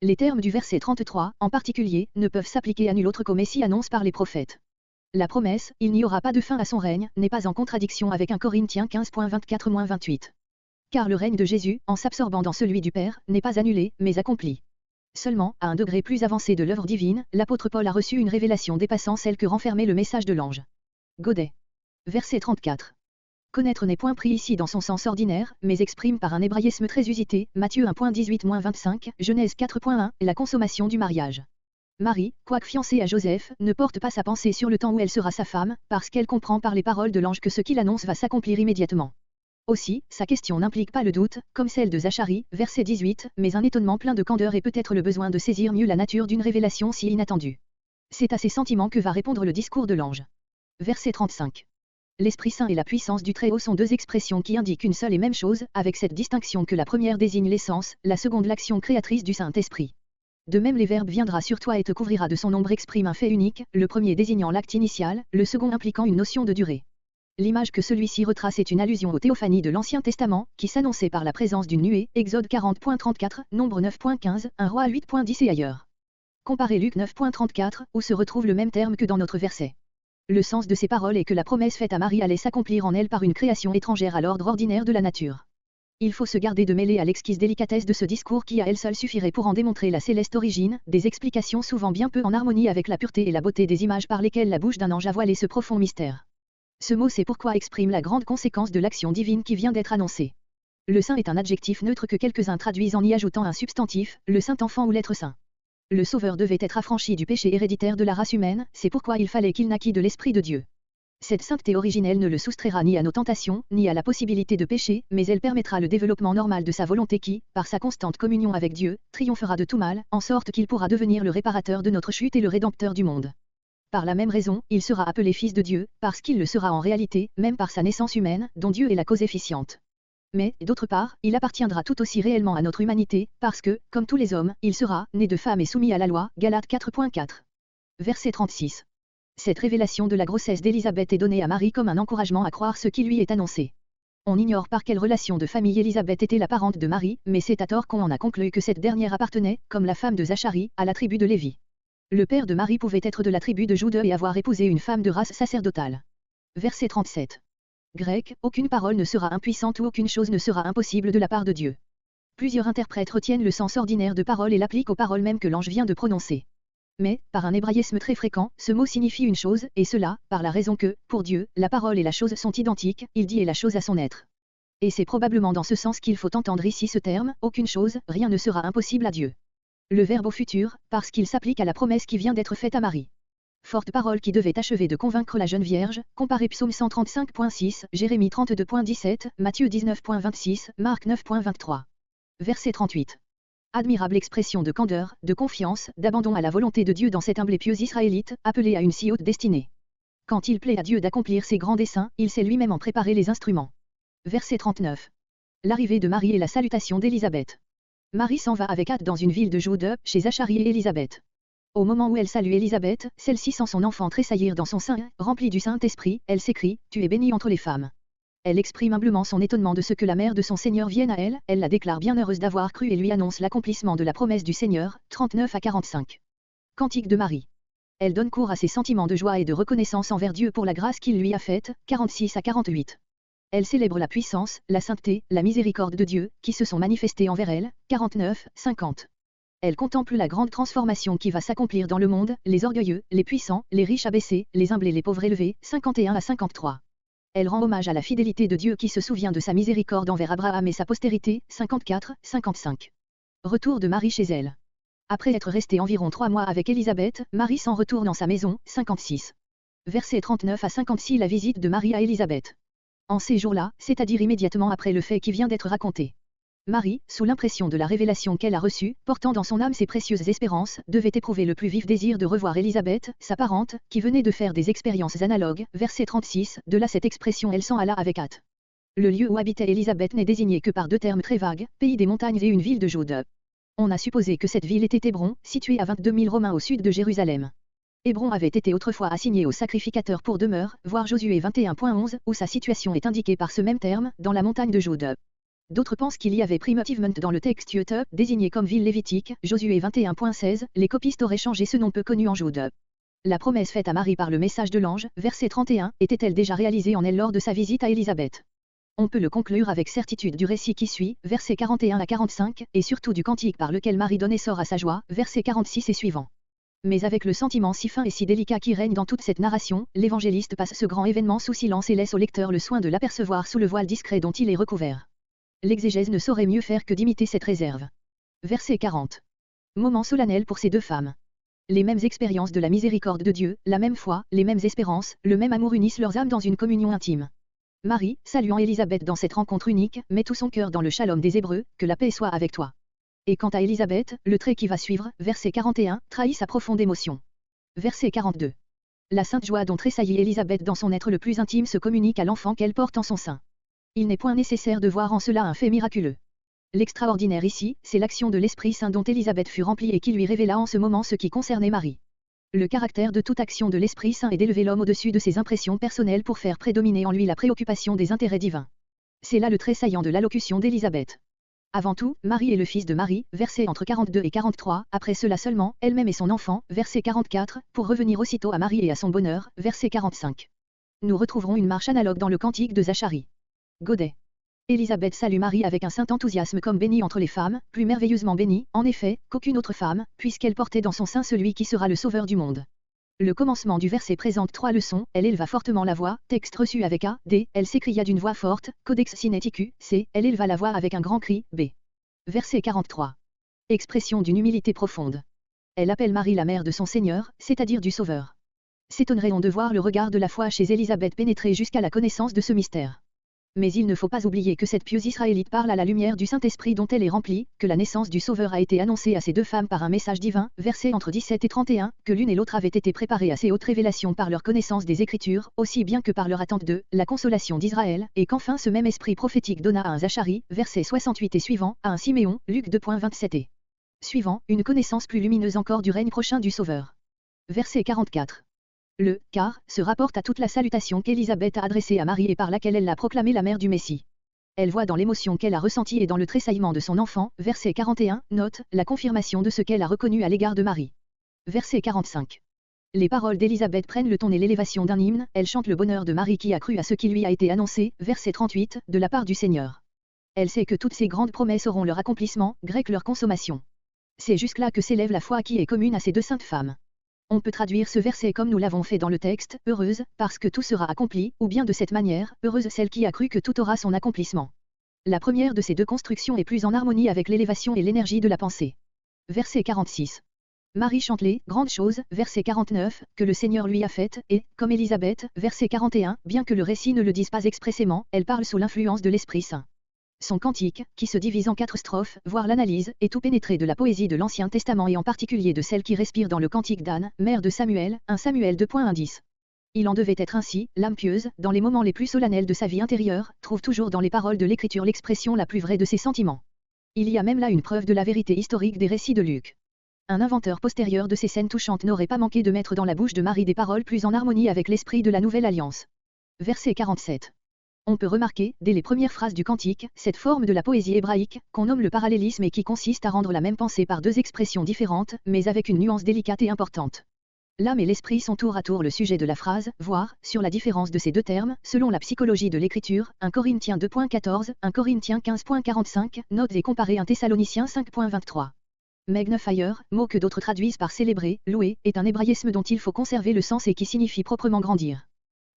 Les termes du verset 33, en particulier, ne peuvent s'appliquer à nul autre qu'au Messie annoncé par les prophètes. La promesse, il n'y aura pas de fin à son règne, n'est pas en contradiction avec 1 Corinthiens 15.24-28. Car le règne de Jésus, en s'absorbant dans celui du Père, n'est pas annulé, mais accompli. Seulement, à un degré plus avancé de l'œuvre divine, l'apôtre Paul a reçu une révélation dépassant celle que renfermait le message de l'ange. Godet. Verset 34. Connaître n'est point pris ici dans son sens ordinaire, mais exprime par un hébraïsme très usité, Matthieu 1.18-25, Genèse 4.1, la consommation du mariage. Marie, quoique fiancée à Joseph, ne porte pas sa pensée sur le temps où elle sera sa femme, parce qu'elle comprend par les paroles de l'ange que ce qu'il annonce va s'accomplir immédiatement. Aussi, sa question n'implique pas le doute, comme celle de Zacharie, verset 18, mais un étonnement plein de candeur et peut-être le besoin de saisir mieux la nature d'une révélation si inattendue. C'est à ces sentiments que va répondre le discours de l'ange. Verset 35. L'Esprit Saint et la puissance du Très-Haut sont deux expressions qui indiquent une seule et même chose, avec cette distinction que la première désigne l'essence, la seconde l'action créatrice du Saint-Esprit. De même les verbes viendra sur toi et te couvrira de son ombre exprime un fait unique, le premier désignant l'acte initial, le second impliquant une notion de durée. L'image que celui-ci retrace est une allusion aux théophanies de l'Ancien Testament, qui s'annonçait par la présence d'une nuée, Exode 40.34, Nombre 9.15, 1 Roi 8.10 et ailleurs. Comparez Luc 9.34, où se retrouve le même terme que dans notre verset. Le sens de ces paroles est que la promesse faite à Marie allait s'accomplir en elle par une création étrangère à l'ordre ordinaire de la nature. Il faut se garder de mêler à l'exquise délicatesse de ce discours qui à elle seule suffirait pour en démontrer la céleste origine, des explications souvent bien peu en harmonie avec la pureté et la beauté des images par lesquelles la bouche d'un ange a voilé ce profond mystère. Ce mot c'est pourquoi exprime la grande conséquence de l'action divine qui vient d'être annoncée. Le saint est un adjectif neutre que quelques-uns traduisent en y ajoutant un substantif, le saint enfant ou l'être saint. Le Sauveur devait être affranchi du péché héréditaire de la race humaine, c'est pourquoi il fallait qu'il naquît de l'Esprit de Dieu. Cette sainteté originelle ne le soustraira ni à nos tentations, ni à la possibilité de pécher, mais elle permettra le développement normal de sa volonté qui, par sa constante communion avec Dieu, triomphera de tout mal, en sorte qu'il pourra devenir le réparateur de notre chute et le rédempteur du monde. Par la même raison, il sera appelé Fils de Dieu, parce qu'il le sera en réalité, même par sa naissance humaine, dont Dieu est la cause efficiente. Mais, d'autre part, il appartiendra tout aussi réellement à notre humanité, parce que, comme tous les hommes, il sera, né de femme et soumis à la loi, Galates 4.4. Verset 36. Cette révélation de la grossesse d'Élisabeth est donnée à Marie comme un encouragement à croire ce qui lui est annoncé. On ignore par quelle relation de famille Élisabeth était la parente de Marie, mais c'est à tort qu'on en a conclu que cette dernière appartenait, comme la femme de Zacharie, à la tribu de Lévi. Le père de Marie pouvait être de la tribu de Jude et avoir épousé une femme de race sacerdotale. Verset 37. Grec, aucune parole ne sera impuissante ou aucune chose ne sera impossible de la part de Dieu. Plusieurs interprètes retiennent le sens ordinaire de parole et l'appliquent aux paroles mêmes que l'ange vient de prononcer. Mais, par un hébraïsme très fréquent, ce mot signifie une chose, et cela, par la raison que, pour Dieu, la parole et la chose sont identiques, il dit et la chose à son être. Et c'est probablement dans ce sens qu'il faut entendre ici ce terme, aucune chose, rien ne sera impossible à Dieu. Le verbe au futur, parce qu'il s'applique à la promesse qui vient d'être faite à Marie. Forte parole qui devait achever de convaincre la jeune Vierge, comparez Psaume 135.6, Jérémie 32.17, Matthieu 19.26, Marc 9.23. Verset 38. Admirable expression de candeur, de confiance, d'abandon à la volonté de Dieu dans cet humble et pieux Israélite, appelé à une si haute destinée. Quand il plaît à Dieu d'accomplir ses grands desseins, il sait lui-même en préparer les instruments. Verset 39. L'arrivée de Marie et la salutation d'Élisabeth. Marie s'en va avec hâte dans une ville de Jude, chez Zacharie et Élisabeth. Au moment où elle salue Élisabeth, celle-ci sent son enfant tressaillir dans son sein, remplie du Saint-Esprit, elle s'écrie, « Tu es bénie entre les femmes ». Elle exprime humblement son étonnement de ce que la mère de son Seigneur vienne à elle la déclare bien heureuse d'avoir cru et lui annonce l'accomplissement de la promesse du Seigneur, 39 à 45. Cantique de Marie. Elle donne cours à ses sentiments de joie et de reconnaissance envers Dieu pour la grâce qu'il lui a faite, 46 à 48. Elle célèbre la puissance, la sainteté, la miséricorde de Dieu, qui se sont manifestés envers elle, 49, 50. Elle contemple la grande transformation qui va s'accomplir dans le monde, les orgueilleux, les puissants, les riches abaissés, les humbles et les pauvres élevés, 51 à 53. Elle rend hommage à la fidélité de Dieu qui se souvient de sa miséricorde envers Abraham et sa postérité, 54, 55. Retour de Marie chez elle. Après être restée environ 3 mois avec Élisabeth, Marie s'en retourne dans sa maison, 56. Versets 39 à 56. La visite de Marie à Élisabeth. En ces jours-là, c'est-à-dire immédiatement après le fait qui vient d'être raconté. Marie, sous l'impression de la révélation qu'elle a reçue, portant dans son âme ses précieuses espérances, devait éprouver le plus vif désir de revoir Élisabeth, sa parente, qui venait de faire des expériences analogues, verset 36, de là cette expression elle s'en alla avec hâte. Le lieu où habitait Élisabeth n'est désigné que par 2 termes très vagues, pays des montagnes et une ville de Jude. On a supposé que cette ville était Hébron, située à 22 000 romains au sud de Jérusalem. Hébron avait été autrefois assigné au sacrificateur pour demeure, voir Josué 21.11, où sa situation est indiquée par ce même terme, dans la montagne de Jude. D'autres pensent qu'il y avait primitivement dans le texte Utep, désigné comme ville lévitique, Josué 21.16, les copistes auraient changé ce nom peu connu en Jude. La promesse faite à Marie par le message de l'ange, verset 31, était-elle déjà réalisée en elle lors de sa visite à Élisabeth? On peut le conclure avec certitude du récit qui suit, versets 41 à 45, et surtout du cantique par lequel Marie donne essor à sa joie, versets 46 et suivants. Mais avec le sentiment si fin et si délicat qui règne dans toute cette narration, l'évangéliste passe ce grand événement sous silence et laisse au lecteur le soin de l'apercevoir sous le voile discret dont il est recouvert. L'exégèse ne saurait mieux faire que d'imiter cette réserve. Verset 40. Moment solennel pour ces 2 femmes. Les mêmes expériences de la miséricorde de Dieu, la même foi, les mêmes espérances, le même amour unissent leurs âmes dans une communion intime. Marie, saluant Élisabeth dans cette rencontre unique, met tout son cœur dans le shalom des Hébreux, que la paix soit avec toi. Et quant à Élisabeth, le trait qui va suivre, verset 41, trahit sa profonde émotion. Verset 42. La sainte joie dont tressaillit Élisabeth dans son être le plus intime se communique à l'enfant qu'elle porte en son sein. Il n'est point nécessaire de voir en cela un fait miraculeux. L'extraordinaire ici, c'est l'action de l'Esprit Saint dont Élisabeth fut remplie et qui lui révéla en ce moment ce qui concernait Marie. Le caractère de toute action de l'Esprit Saint est d'élever l'homme au-dessus de ses impressions personnelles pour faire prédominer en lui la préoccupation des intérêts divins. C'est là le trait saillant de l'allocution d'Élisabeth. Avant tout, Marie est le fils de Marie, versets entre 42 et 43, après cela seulement, elle-même et son enfant, verset 44, pour revenir aussitôt à Marie et à son bonheur, verset 45. Nous retrouverons une marche analogue dans le cantique de Zacharie. Godet. Élisabeth salue Marie avec un saint enthousiasme comme bénie entre les femmes, plus merveilleusement bénie, en effet, qu'aucune autre femme, puisqu'elle portait dans son sein celui qui sera le sauveur du monde. Le commencement du verset présente 3 leçons, elle éleva fortement la voix, texte reçu avec A, D, elle s'écria d'une voix forte, codex sinaiticus, C, elle éleva la voix avec un grand cri, B. Verset 43. Expression d'une humilité profonde. Elle appelle Marie la mère de son Seigneur, c'est-à-dire du Sauveur. S'étonnerait-on de voir le regard de la foi chez Élisabeth pénétrer jusqu'à la connaissance de ce mystère. Mais il ne faut pas oublier que cette pieuse Israélite parle à la lumière du Saint-Esprit dont elle est remplie, que la naissance du Sauveur a été annoncée à ces deux femmes par un message divin, versets entre 17 et 31, que l'une et l'autre avaient été préparées à ces hautes révélations par leur connaissance des Écritures, aussi bien que par leur attente de la consolation d'Israël, et qu'enfin ce même esprit prophétique donna à un Zacharie, versets 68 et suivant, à un Siméon, Luc 2.27 et suivant, une connaissance plus lumineuse encore du règne prochain du Sauveur. Verset 44. Le « car » se rapporte à toute la salutation qu'Élisabeth a adressée à Marie et par laquelle elle l'a proclamée la mère du Messie. Elle voit dans l'émotion qu'elle a ressentie et dans le tressaillement de son enfant, verset 41, note, la confirmation de ce qu'elle a reconnu à l'égard de Marie. Verset 45. Les paroles d'Élisabeth prennent le ton et l'élévation d'un hymne, elle chante le bonheur de Marie qui a cru à ce qui lui a été annoncé, verset 38, de la part du Seigneur. Elle sait que toutes ces grandes promesses auront leur accomplissement, grec leur consommation. C'est jusque-là que s'élève la foi qui est commune à ces deux saintes femmes. On peut traduire ce verset comme nous l'avons fait dans le texte, heureuse, parce que tout sera accompli, ou bien de cette manière, heureuse celle qui a cru que tout aura son accomplissement. La première de ces deux constructions est plus en harmonie avec l'élévation et l'énergie de la pensée. Verset 46. Marie chante les grandes choses, verset 49, que le Seigneur lui a faites, et, comme Élisabeth, verset 41, bien que le récit ne le dise pas expressément, elle parle sous l'influence de l'Esprit Saint. Son cantique, qui se divise en 4 strophes, voire l'analyse, est tout pénétré de la poésie de l'Ancien Testament et en particulier de celle qui respire dans le cantique d'Anne, mère de Samuel, 1 Samuel 2.10. Il en devait être ainsi, l'âme pieuse, dans les moments les plus solennels de sa vie intérieure, trouve toujours dans les paroles de l'Écriture l'expression la plus vraie de ses sentiments. Il y a même là une preuve de la vérité historique des récits de Luc. Un inventeur postérieur de ces scènes touchantes n'aurait pas manqué de mettre dans la bouche de Marie des paroles plus en harmonie avec l'esprit de la Nouvelle Alliance. Verset 47. On peut remarquer, dès les premières phrases du cantique, cette forme de la poésie hébraïque, qu'on nomme le parallélisme et qui consiste à rendre la même pensée par deux expressions différentes, mais avec une nuance délicate et importante. L'âme et l'esprit sont tour à tour le sujet de la phrase, voire, sur la différence de ces deux termes, selon la psychologie de l'écriture, 1 Corinthiens 2.14, 1 Corinthiens 15.45, notes et comparé 1 Thessaloniciens 5.23. Magnifier, mot que d'autres traduisent par célébrer, louer, est un hébraïsme dont il faut conserver le sens et qui signifie proprement grandir.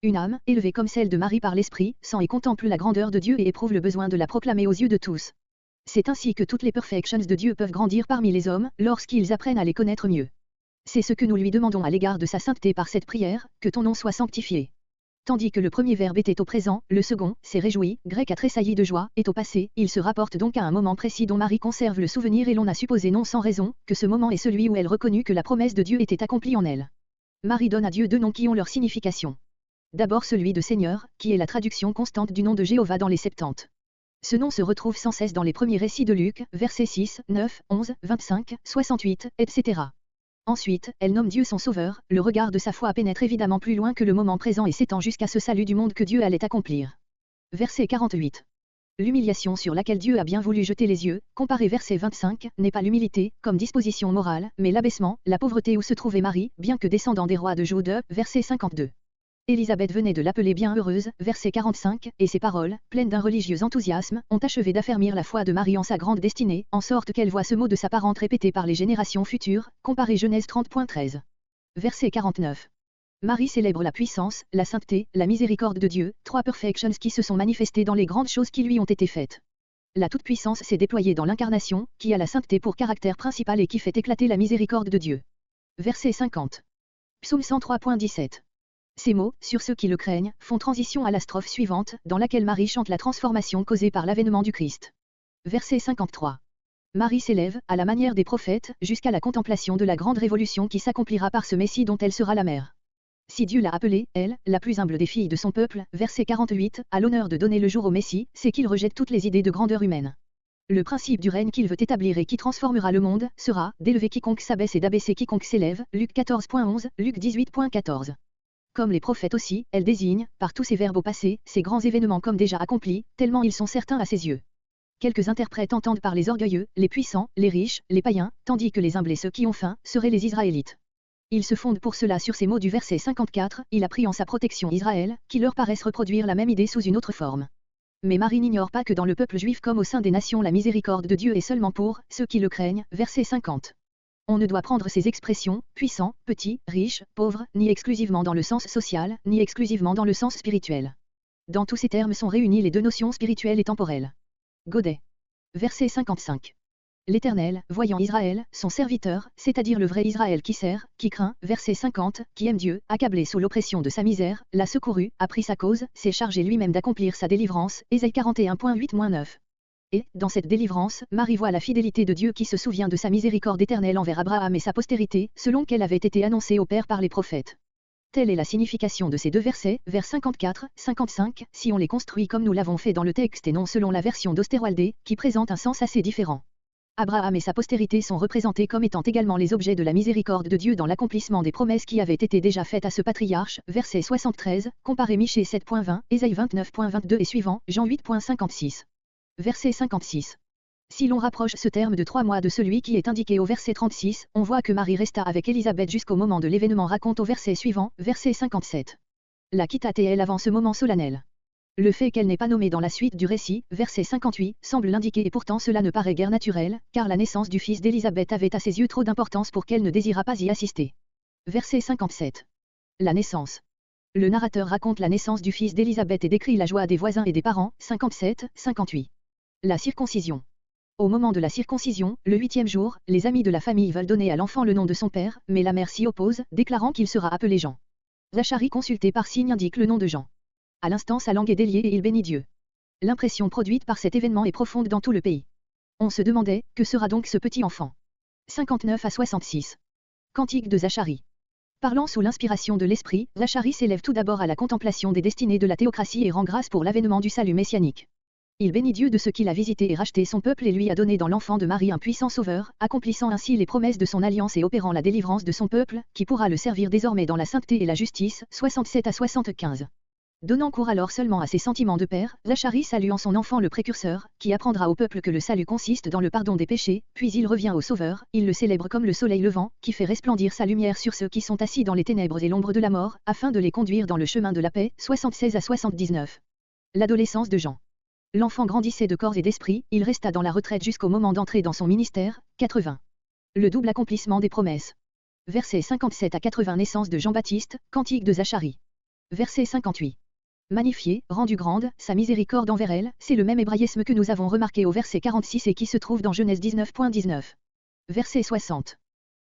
Une âme, élevée comme celle de Marie par l'Esprit, sent et contemple la grandeur de Dieu et éprouve le besoin de la proclamer aux yeux de tous. C'est ainsi que toutes les perfections de Dieu peuvent grandir parmi les hommes, lorsqu'ils apprennent à les connaître mieux. C'est ce que nous lui demandons à l'égard de sa sainteté par cette prière, que ton nom soit sanctifié. Tandis que le premier verbe était au présent, le second, s'est réjoui, grec a tressailli de joie, est au passé, il se rapporte donc à un moment précis dont Marie conserve le souvenir et l'on a supposé non sans raison, que ce moment est celui où elle reconnut que la promesse de Dieu était accomplie en elle. Marie donne à Dieu deux noms qui ont leur signification. D'abord celui de Seigneur, qui est la traduction constante du nom de Jéhovah dans les Septante. Ce nom se retrouve sans cesse dans les premiers récits de Luc, versets 6, 9, 11, 25, 68, etc. Ensuite, elle nomme Dieu son Sauveur, le regard de sa foi pénètre évidemment plus loin que le moment présent et s'étend jusqu'à ce salut du monde que Dieu allait accomplir. Verset 48. L'humiliation sur laquelle Dieu a bien voulu jeter les yeux, comparé verset 25, n'est pas l'humilité, comme disposition morale, mais l'abaissement, la pauvreté où se trouvait Marie, bien que descendant des rois de Juda, verset 52. Élisabeth venait de l'appeler bienheureuse, verset 45, et ces paroles, pleines d'un religieux enthousiasme, ont achevé d'affermir la foi de Marie en sa grande destinée, en sorte qu'elle voit ce mot de sa parente répété par les générations futures, comparé Genèse 30.13. Verset 49. Marie célèbre la puissance, la sainteté, la miséricorde de Dieu, 3 perfections qui se sont manifestées dans les grandes choses qui lui ont été faites. La toute-puissance s'est déployée dans l'incarnation, qui a la sainteté pour caractère principal et qui fait éclater la miséricorde de Dieu. Verset 50. Psaume 103.17. Ces mots, sur ceux qui le craignent, font transition à la strophe suivante, dans laquelle Marie chante la transformation causée par l'avènement du Christ. Verset 53. Marie s'élève, à la manière des prophètes, jusqu'à la contemplation de la grande révolution qui s'accomplira par ce Messie dont elle sera la mère. Si Dieu l'a appelée, elle, la plus humble des filles de son peuple, verset 48, à l'honneur de donner le jour au Messie, c'est qu'il rejette toutes les idées de grandeur humaine. Le principe du règne qu'il veut établir et qui transformera le monde, sera, d'élever quiconque s'abaisse et d'abaisser quiconque s'élève, Luc 14.11, Luc 18.14. Comme les prophètes aussi, elle désigne, par tous ces verbes au passé, ces grands événements comme déjà accomplis, tellement ils sont certains à ses yeux. Quelques interprètes entendent par les orgueilleux, les puissants, les riches, les païens, tandis que les humbles et ceux qui ont faim, seraient les Israélites. Ils se fondent pour cela sur ces mots du verset 54, il a pris en sa protection Israël, qui leur paraissent reproduire la même idée sous une autre forme. Mais Marie n'ignore pas que dans le peuple juif comme au sein des nations la miséricorde de Dieu est seulement pour ceux qui le craignent, verset 50. On ne doit prendre ces expressions, puissant, petit, riche, pauvre, ni exclusivement dans le sens social, ni exclusivement dans le sens spirituel. Dans tous ces termes sont réunies les deux notions spirituelles et temporelles. Godet. Verset 55. L'Éternel, voyant Israël, son serviteur, c'est-à-dire le vrai Israël qui sert, qui craint, verset 50, qui aime Dieu, accablé sous l'oppression de sa misère, l'a secouru, a pris sa cause, s'est chargé lui-même d'accomplir sa délivrance, Ésaïe 41.8-9. Et, dans cette délivrance, Marie voit la fidélité de Dieu qui se souvient de sa miséricorde éternelle envers Abraham et sa postérité, selon qu'elle avait été annoncée au Père par les prophètes. Telle est la signification de ces deux versets, vers 54, 55, si on les construit comme nous l'avons fait dans le texte et non selon la version d'Osterwalde, qui présente un sens assez différent. Abraham et sa postérité sont représentés comme étant également les objets de la miséricorde de Dieu dans l'accomplissement des promesses qui avaient été déjà faites à ce patriarche, verset 73, comparé Michée 7.20, Ésaïe 29.22 et suivant, Jean 8.56. Verset 56. Si l'on rapproche ce terme de 3 mois de celui qui est indiqué au verset 36, on voit que Marie resta avec Élisabeth jusqu'au moment de l'événement raconte au verset suivant, verset 57. La quittate elle avant ce moment solennel. Le fait qu'elle n'est pas nommée dans la suite du récit, verset 58, semble l'indiquer et pourtant cela ne paraît guère naturel, car la naissance du fils d'Élisabeth avait à ses yeux trop d'importance pour qu'elle ne désirât pas y assister. Verset 57. La naissance. Le narrateur raconte la naissance du fils d'Élisabeth et décrit la joie des voisins et des parents, 57, 58. La circoncision. Au moment de la circoncision, le 8e jour, les amis de la famille veulent donner à l'enfant le nom de son père, mais la mère s'y oppose, déclarant qu'il sera appelé Jean. Zacharie consulté par signe indique le nom de Jean. À l'instant sa langue est déliée et il bénit Dieu. L'impression produite par cet événement est profonde dans tout le pays. On se demandait, que sera donc ce petit enfant 59 à 66. Cantique de Zacharie. Parlant sous l'inspiration de l'esprit, Zacharie s'élève tout d'abord à la contemplation des destinées de la théocratie et rend grâce pour l'avènement du salut messianique. Il bénit Dieu de ce qu'il a visité et racheté son peuple et lui a donné dans l'enfant de Marie un puissant sauveur, accomplissant ainsi les promesses de son alliance et opérant la délivrance de son peuple, qui pourra le servir désormais dans la sainteté et la justice, 67 à 75. Donnant cours alors seulement à ses sentiments de père, Zacharie salue en son enfant le précurseur, qui apprendra au peuple que le salut consiste dans le pardon des péchés, puis il revient au Sauveur, il le célèbre comme le soleil levant, qui fait resplendir sa lumière sur ceux qui sont assis dans les ténèbres et l'ombre de la mort, afin de les conduire dans le chemin de la paix, 76 à 79. L'adolescence de Jean. L'enfant grandissait de corps et d'esprit, il resta dans la retraite jusqu'au moment d'entrer dans son ministère, 80. Le double accomplissement des promesses. Versets 57 à 80 naissance de Jean-Baptiste, cantique de Zacharie. Verset 58. Magnifiée, rendue grande, sa miséricorde envers elle, c'est le même hébraïsme que nous avons remarqué au verset 46 et qui se trouve dans Genèse 19.19. Verset 60.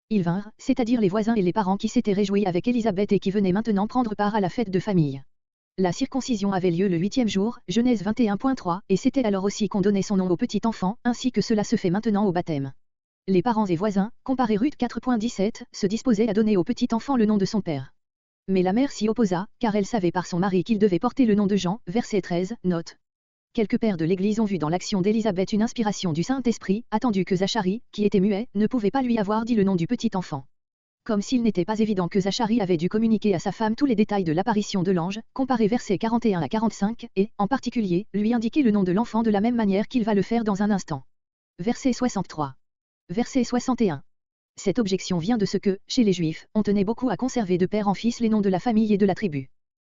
Ils vinrent, c'est-à-dire les voisins et les parents qui s'étaient réjouis avec Élisabeth et qui venaient maintenant prendre part à la fête de famille. La circoncision avait lieu le 8e jour, Genèse 21.3, et c'était alors aussi qu'on donnait son nom au petit enfant, ainsi que cela se fait maintenant au baptême. Les parents et voisins, comparé Ruth 4.17, se disposaient à donner au petit enfant le nom de son père. Mais la mère s'y opposa, car elle savait par son mari qu'il devait porter le nom de Jean, verset 13, note. Quelques pères de l'Église ont vu dans l'action d'Élisabeth une inspiration du Saint-Esprit, attendu que Zacharie, qui était muet, ne pouvait pas lui avoir dit le nom du petit enfant. Comme s'il n'était pas évident que Zacharie avait dû communiquer à sa femme tous les détails de l'apparition de l'ange, comparé versets 41 à 45, et, en particulier, lui indiquer le nom de l'enfant de la même manière qu'il va le faire dans un instant. Verset 63. Verset 61. Cette objection vient de ce que, chez les Juifs, on tenait beaucoup à conserver de père en fils les noms de la famille et de la tribu.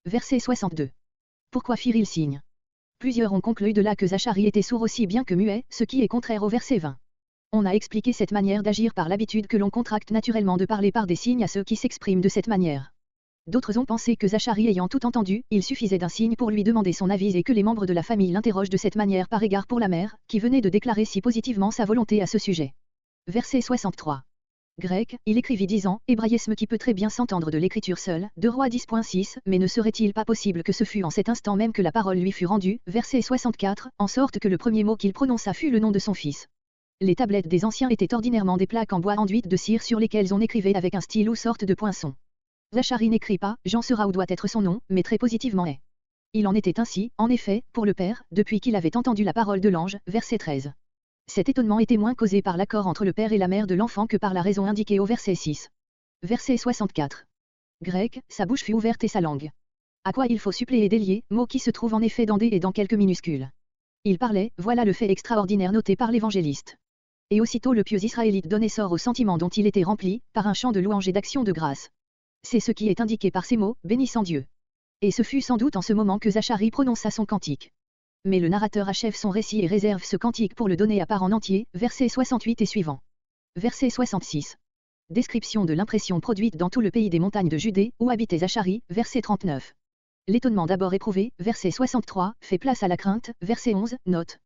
Verset 62. Pourquoi firent-ils signe? Plusieurs ont conclu de là que Zacharie était sourd aussi bien que muet, ce qui est contraire au verset 20. On a expliqué cette manière d'agir par l'habitude que l'on contracte naturellement de parler par des signes à ceux qui s'expriment de cette manière. D'autres ont pensé que Zacharie ayant tout entendu, il suffisait d'un signe pour lui demander son avis et que les membres de la famille l'interrogent de cette manière par égard pour la mère, qui venait de déclarer si positivement sa volonté à ce sujet. Verset 63. Grec, il écrivit disant, hébraïsme qui peut très bien s'entendre de l'écriture seule, 2 Rois 10.6, mais ne serait-il pas possible que ce fût en cet instant même que la parole lui fut rendue, verset 64, en sorte que le premier mot qu'il prononça fut le nom de son fils. Les tablettes des anciens étaient ordinairement des plaques en bois enduites de cire sur lesquelles on écrivait avec un style ou sorte de poinçon. Zacharie n'écrit pas, Jean sera ou doit être son nom, mais très positivement est. Il en était ainsi, en effet, pour le père, depuis qu'il avait entendu la parole de l'ange, verset 13. Cet étonnement était moins causé par l'accord entre le père et la mère de l'enfant que par la raison indiquée au verset 6. Verset 64. Grec, sa bouche fut ouverte et sa langue. À quoi il faut suppléer délier, mot qui se trouve en effet dans des et dans quelques minuscules. Il parlait, voilà le fait extraordinaire noté par l'évangéliste. Et aussitôt le pieux israélite donnait sort au sentiment dont il était rempli, par un chant de louange et d'action de grâce. C'est ce qui est indiqué par ces mots, bénissant Dieu. Et ce fut sans doute en ce moment que Zacharie prononça son cantique. Mais le narrateur achève son récit et réserve ce cantique pour le donner à part en entier, versets 68 et suivants. Verset 66. Description de l'impression produite dans tout le pays des montagnes de Judée, où habitait Zacharie, verset 39. L'étonnement d'abord éprouvé, verset 63, fait place à la crainte, verset 11, note.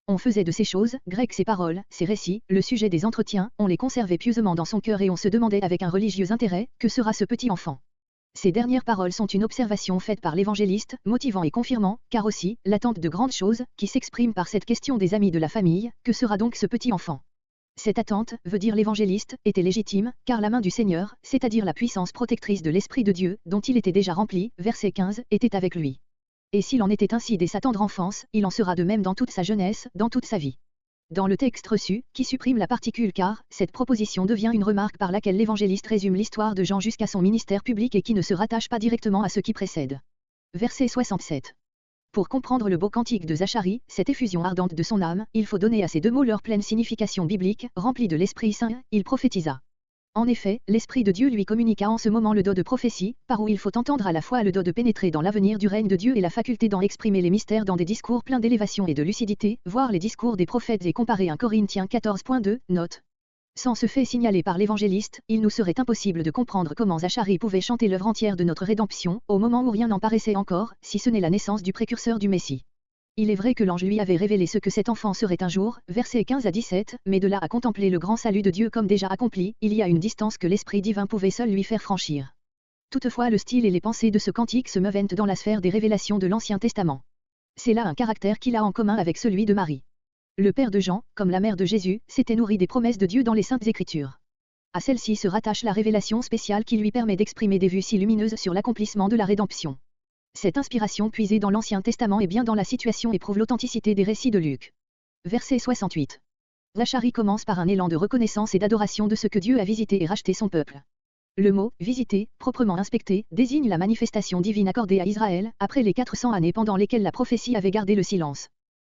On faisait de ces choses, grecques ces paroles, ces récits, le sujet des entretiens, on les conservait pieusement dans son cœur et on se demandait avec un religieux intérêt, que sera ce petit enfant? Ces dernières paroles sont une observation faite par l'évangéliste, motivant et confirmant, car aussi, l'attente de grandes choses, qui s'exprime par cette question des amis de la famille, que sera donc ce petit enfant? Cette attente, veut dire l'évangéliste, était légitime, car la main du Seigneur, c'est-à-dire la puissance protectrice de l'Esprit de Dieu, dont il était déjà rempli, verset 15, était avec lui. Et s'il en était ainsi dès sa tendre enfance, il en sera de même dans toute sa jeunesse, dans toute sa vie. Dans le texte reçu, qui supprime la particule car, cette proposition devient une remarque par laquelle l'évangéliste résume l'histoire de Jean jusqu'à son ministère public et qui ne se rattache pas directement à ce qui précède. Verset 67. Pour comprendre le beau cantique de Zacharie, cette effusion ardente de son âme, il faut donner à ces deux mots leur pleine signification biblique, remplie de l'Esprit Saint, il prophétisa. En effet, l'Esprit de Dieu lui communiqua en ce moment le don de prophétie, par où il faut entendre à la fois le don de pénétrer dans l'avenir du règne de Dieu et la faculté d'en exprimer les mystères dans des discours pleins d'élévation et de lucidité, voir les discours des prophètes et comparer 1 Corinthiens 14.2, note. Sans ce fait signalé par l'évangéliste, il nous serait impossible de comprendre comment Zacharie pouvait chanter l'œuvre entière de notre rédemption, au moment où rien n'en paraissait encore, si ce n'est la naissance du précurseur du Messie. Il est vrai que l'ange lui avait révélé ce que cet enfant serait un jour, versets 15 à 17, mais de là à contempler le grand salut de Dieu comme déjà accompli, il y a une distance que l'Esprit divin pouvait seul lui faire franchir. Toutefois le style et les pensées de ce cantique se meuvent dans la sphère des révélations de l'Ancien Testament. C'est là un caractère qu'il a en commun avec celui de Marie. Le père de Jean, comme la mère de Jésus, s'était nourri des promesses de Dieu dans les Saintes Écritures. À celle-ci se rattache la révélation spéciale qui lui permet d'exprimer des vues si lumineuses sur l'accomplissement de la rédemption. Cette inspiration puisée dans l'Ancien Testament et bien dans la situation éprouve l'authenticité des récits de Luc. Verset 68. Zacharie commence par un élan de reconnaissance et d'adoration de ce que Dieu a visité et racheté son peuple. Le mot « visiter », proprement inspecté, désigne la manifestation divine accordée à Israël, après les 400 années pendant lesquelles la prophétie avait gardé le silence.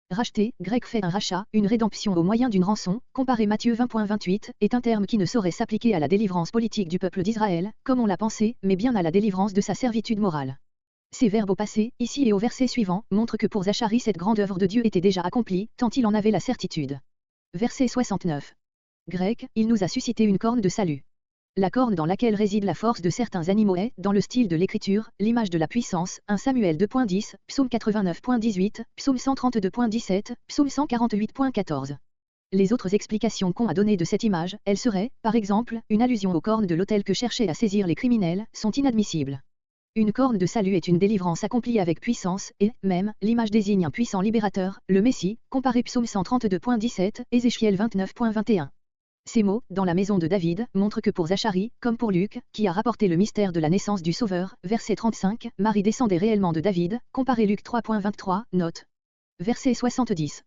Racheter, grec fait un rachat, une rédemption au moyen d'une rançon, comparé Matthieu 20.28, est un terme qui ne saurait s'appliquer à la délivrance politique du peuple d'Israël, comme on l'a pensé, mais bien à la délivrance de sa servitude morale. Ces verbes au passé, ici et au verset suivant, montrent que pour Zacharie cette grande œuvre de Dieu était déjà accomplie, tant il en avait la certitude. Verset 69. Grec, il nous a suscité une corne de salut. La corne dans laquelle réside la force de certains animaux est, dans le style de l'écriture, l'image de la puissance, 1 Samuel 2.10, Psaume 89.18, Psaume 132.17, Psaume 148.14. Les autres explications qu'on a données de cette image, elles seraient, par exemple, une allusion aux cornes de l'autel que cherchaient à saisir les criminels, sont inadmissibles. Une corne de salut est une délivrance accomplie avec puissance, et, même, l'image désigne un puissant libérateur, le Messie, comparé Psaume 132.17, Ézéchiel 29.21. Ces mots, dans la maison de David, montrent que pour Zacharie, comme pour Luc, qui a rapporté le mystère de la naissance du Sauveur, verset 35, Marie descendait réellement de David, comparé Luc 3.23, note. Verset 70.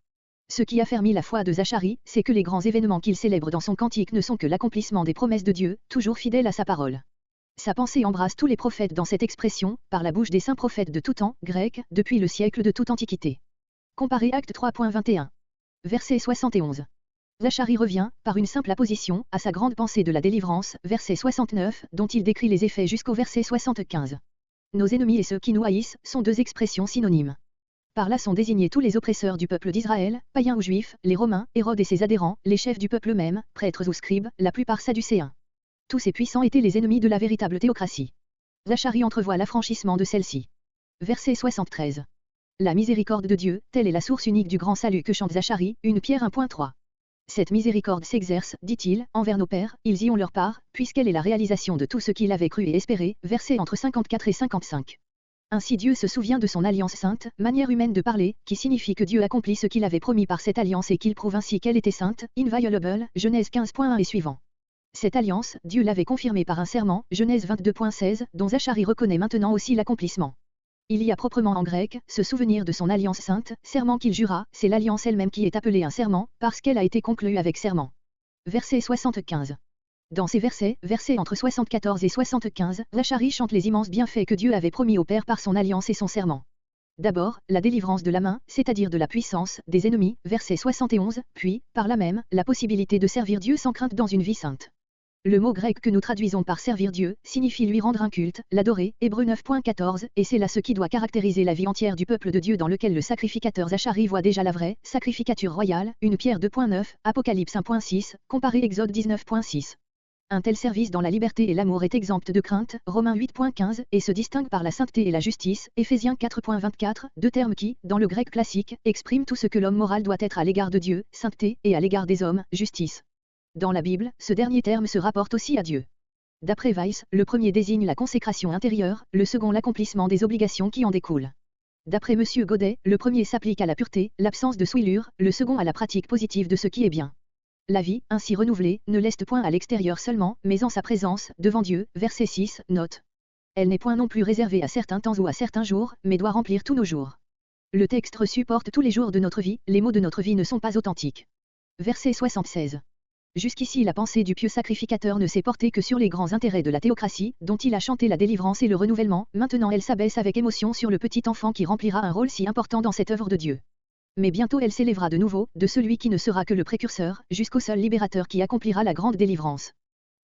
Ce qui affermit la foi de Zacharie, c'est que les grands événements qu'il célèbre dans son cantique ne sont que l'accomplissement des promesses de Dieu, toujours fidèle à sa parole. Sa pensée embrasse tous les prophètes dans cette expression, par la bouche des saints prophètes de tout temps, grec, depuis le siècle de toute antiquité. Comparé Acte 3.21. Verset 71. Zacharie revient, par une simple apposition, à sa grande pensée de la délivrance, verset 69, dont il décrit les effets jusqu'au verset 75. Nos ennemis et ceux qui nous haïssent, sont deux expressions synonymes. Par là sont désignés tous les oppresseurs du peuple d'Israël, païens ou juifs, les Romains, Hérode et ses adhérents, les chefs du peuple même, prêtres ou scribes, la plupart sadducéens. Tous ces puissants étaient les ennemis de la véritable théocratie. Zacharie entrevoit l'affranchissement de celle-ci. Verset 73. La miséricorde de Dieu, telle est la source unique du grand salut que chante Zacharie, 1 Pierre 1.3. Cette miséricorde s'exerce, dit-il, envers nos pères, ils y ont leur part, puisqu'elle est la réalisation de tout ce qu'il avait cru et espéré, versets entre 54 et 55. Ainsi Dieu se souvient de son alliance sainte, manière humaine de parler, qui signifie que Dieu accomplit ce qu'il avait promis par cette alliance et qu'il prouve ainsi qu'elle était sainte, inviolable, Genèse 15.1 et suivant. Cette alliance, Dieu l'avait confirmée par un serment, Genèse 22.16, dont Zacharie reconnaît maintenant aussi l'accomplissement. Il y a proprement en grec, se souvenir de son alliance sainte, serment qu'il jura, c'est l'alliance elle-même qui est appelée un serment, parce qu'elle a été conclue avec serment. Verset 75. Dans ces versets entre 74 et 75, Zacharie chante les immenses bienfaits que Dieu avait promis au Père par son alliance et son serment. D'abord, la délivrance de la main, c'est-à-dire de la puissance, des ennemis, verset 71, puis, par là même, la possibilité de servir Dieu sans crainte dans une vie sainte. Le mot grec que nous traduisons par servir Dieu, signifie lui rendre un culte, l'adorer, Hébreux 9.14, et c'est là ce qui doit caractériser la vie entière du peuple de Dieu dans lequel le sacrificateur Zacharie voit déjà la vraie, sacrificature royale, 1 Pierre 2.9, Apocalypse 1.6, comparé Exode 19.6. Un tel service dans la liberté et l'amour est exempt de crainte, Romains 8.15, et se distingue par la sainteté et la justice, Éphésiens 4.24, deux termes qui, dans le grec classique, expriment tout ce que l'homme moral doit être à l'égard de Dieu, sainteté, et à l'égard des hommes, justice. Dans la Bible, ce dernier terme se rapporte aussi à Dieu. D'après Weiss, le premier désigne la consécration intérieure, le second l'accomplissement des obligations qui en découlent. D'après M. Godet, le premier s'applique à la pureté, l'absence de souillure, le second à la pratique positive de ce qui est bien. La vie, ainsi renouvelée, ne l'est point à l'extérieur seulement, mais en sa présence, devant Dieu, verset 6, note. Elle n'est point non plus réservée à certains temps ou à certains jours, mais doit remplir tous nos jours. Le texte reçu porte tous les jours de notre vie, les mots de notre vie ne sont pas authentiques. Verset 76. Jusqu'ici la pensée du pieux sacrificateur ne s'est portée que sur les grands intérêts de la théocratie, dont il a chanté la délivrance et le renouvellement, maintenant elle s'abaisse avec émotion sur le petit enfant qui remplira un rôle si important dans cette œuvre de Dieu. Mais bientôt elle s'élèvera de nouveau, de celui qui ne sera que le précurseur, jusqu'au seul libérateur qui accomplira la grande délivrance.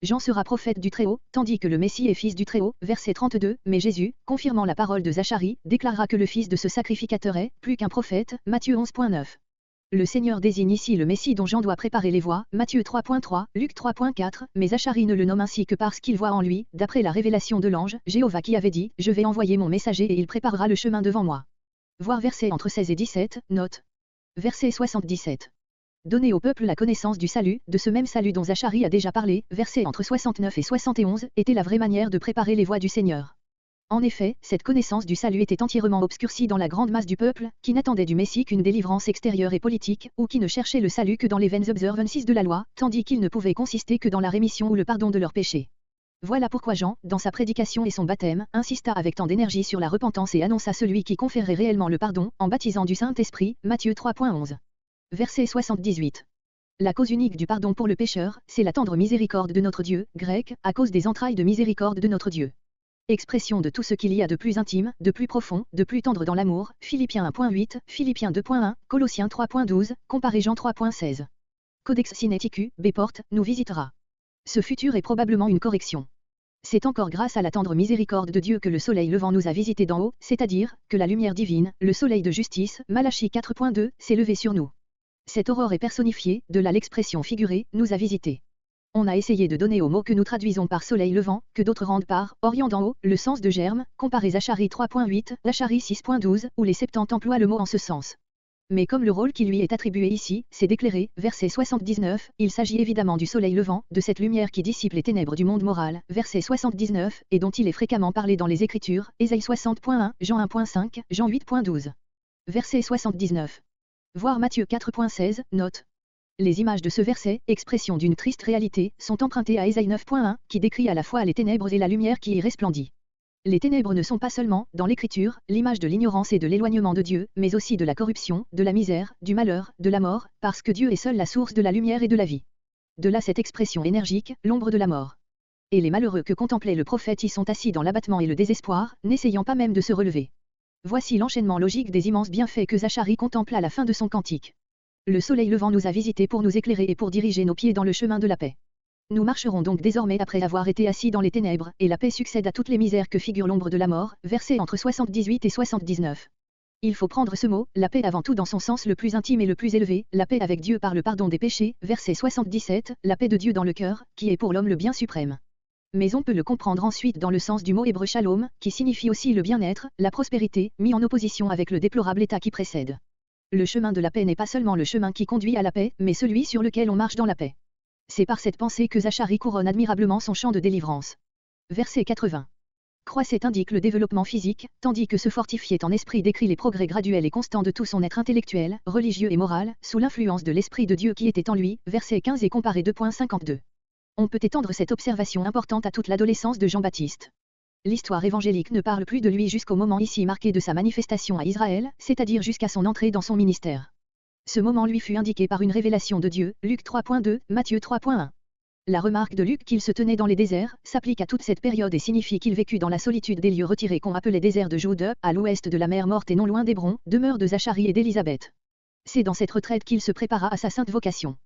Jean sera prophète du Très-Haut, tandis que le Messie est fils du Très-Haut, verset 32, mais Jésus, confirmant la parole de Zacharie, déclarera que le fils de ce sacrificateur est, plus qu'un prophète, Matthieu 11.9. Le Seigneur désigne ici le Messie dont Jean doit préparer les voies, Matthieu 3.3, Luc 3.4, mais Zacharie ne le nomme ainsi que parce qu'il voit en lui, d'après la révélation de l'ange, Jéhovah qui avait dit, je vais envoyer mon messager et il préparera le chemin devant moi. Voir verset entre 16 et 17, note. Verset 77. Donner au peuple la connaissance du salut, de ce même salut dont Zacharie a déjà parlé, verset entre 69 et 71, était la vraie manière de préparer les voies du Seigneur. En effet, cette connaissance du salut était entièrement obscurcie dans la grande masse du peuple, qui n'attendait du Messie qu'une délivrance extérieure et politique, ou qui ne cherchait le salut que dans les vaines observances de la loi, tandis qu'il ne pouvait consister que dans la rémission ou le pardon de leurs péchés. Voilà pourquoi Jean, dans sa prédication et son baptême, insista avec tant d'énergie sur la repentance et annonça celui qui conférerait réellement le pardon, en baptisant du Saint-Esprit, Matthieu 3.11. Verset 78. La cause unique du pardon pour le pécheur, c'est la tendre miséricorde de notre Dieu, grec, à cause des entrailles de miséricorde de notre Dieu. Expression de tout ce qu'il y a de plus intime, de plus profond, de plus tendre dans l'amour, Philippiens 1.8, Philippiens 2.1, Colossiens 3.12, comparé Jean 3.16. Codex Sinaiticus, Béporte, nous visitera. Ce futur est probablement une correction. C'est encore grâce à la tendre miséricorde de Dieu que le soleil levant nous a visités d'en haut, c'est-à-dire, que la lumière divine, le soleil de justice, Malachie 4.2, s'est levé sur nous. Cette aurore est personnifiée, de là l'expression figurée, nous a visités. On a essayé de donner au mot que nous traduisons par soleil levant, que d'autres rendent par orient d'en haut, le sens de germe, comparé Zacharie 3.8, Zacharie 6.12, où les Septante emploient le mot en ce sens. Mais comme le rôle qui lui est attribué ici, c'est d'éclairer, verset 79, il s'agit évidemment du soleil levant, de cette lumière qui dissipe les ténèbres du monde moral, verset 79, et dont il est fréquemment parlé dans les Écritures, Ésaïe 60.1, Jean 1.5, Jean 8.12. Verset 79. Voir Matthieu 4.16, note. Les images de ce verset, expression d'une triste réalité, sont empruntées à Ésaïe 9.1, qui décrit à la fois les ténèbres et la lumière qui y resplendit. Les ténèbres ne sont pas seulement, dans l'Écriture, l'image de l'ignorance et de l'éloignement de Dieu, mais aussi de la corruption, de la misère, du malheur, de la mort, parce que Dieu est seul la source de la lumière et de la vie. De là cette expression énergique, l'ombre de la mort. Et les malheureux que contemplait le prophète y sont assis dans l'abattement et le désespoir, n'essayant pas même de se relever. Voici l'enchaînement logique des immenses bienfaits que Zacharie contemple à la fin de son cantique. Le soleil levant nous a visités pour nous éclairer et pour diriger nos pieds dans le chemin de la paix. Nous marcherons donc désormais après avoir été assis dans les ténèbres, et la paix succède à toutes les misères que figure l'ombre de la mort, versets entre 78 et 79. Il faut prendre ce mot, la paix avant tout dans son sens le plus intime et le plus élevé, la paix avec Dieu par le pardon des péchés, verset 77, la paix de Dieu dans le cœur, qui est pour l'homme le bien suprême. Mais on peut le comprendre ensuite dans le sens du mot hébreu shalom, qui signifie aussi le bien-être, la prospérité, mis en opposition avec le déplorable état qui précède. Le chemin de la paix n'est pas seulement le chemin qui conduit à la paix, mais celui sur lequel on marche dans la paix. C'est par cette pensée que Zacharie couronne admirablement son chant de délivrance. Verset 80. Croissait indique le développement physique, tandis que se fortifiait en esprit décrit les progrès graduels et constants de tout son être intellectuel, religieux et moral, sous l'influence de l'Esprit de Dieu qui était en lui, verset 15 et comparé 2.52. On peut étendre cette observation importante à toute l'adolescence de Jean-Baptiste. L'histoire évangélique ne parle plus de lui jusqu'au moment ici marqué de sa manifestation à Israël, c'est-à-dire jusqu'à son entrée dans son ministère. Ce moment lui fut indiqué par une révélation de Dieu, Luc 3.2, Matthieu 3.1. La remarque de Luc qu'il se tenait dans les déserts, s'applique à toute cette période et signifie qu'il vécut dans la solitude des lieux retirés qu'on appelait déserts de Jude, à l'ouest de la mer Morte et non loin d'Hébron, demeure de Zacharie et d'Élisabeth. C'est dans cette retraite qu'il se prépara à sa sainte vocation.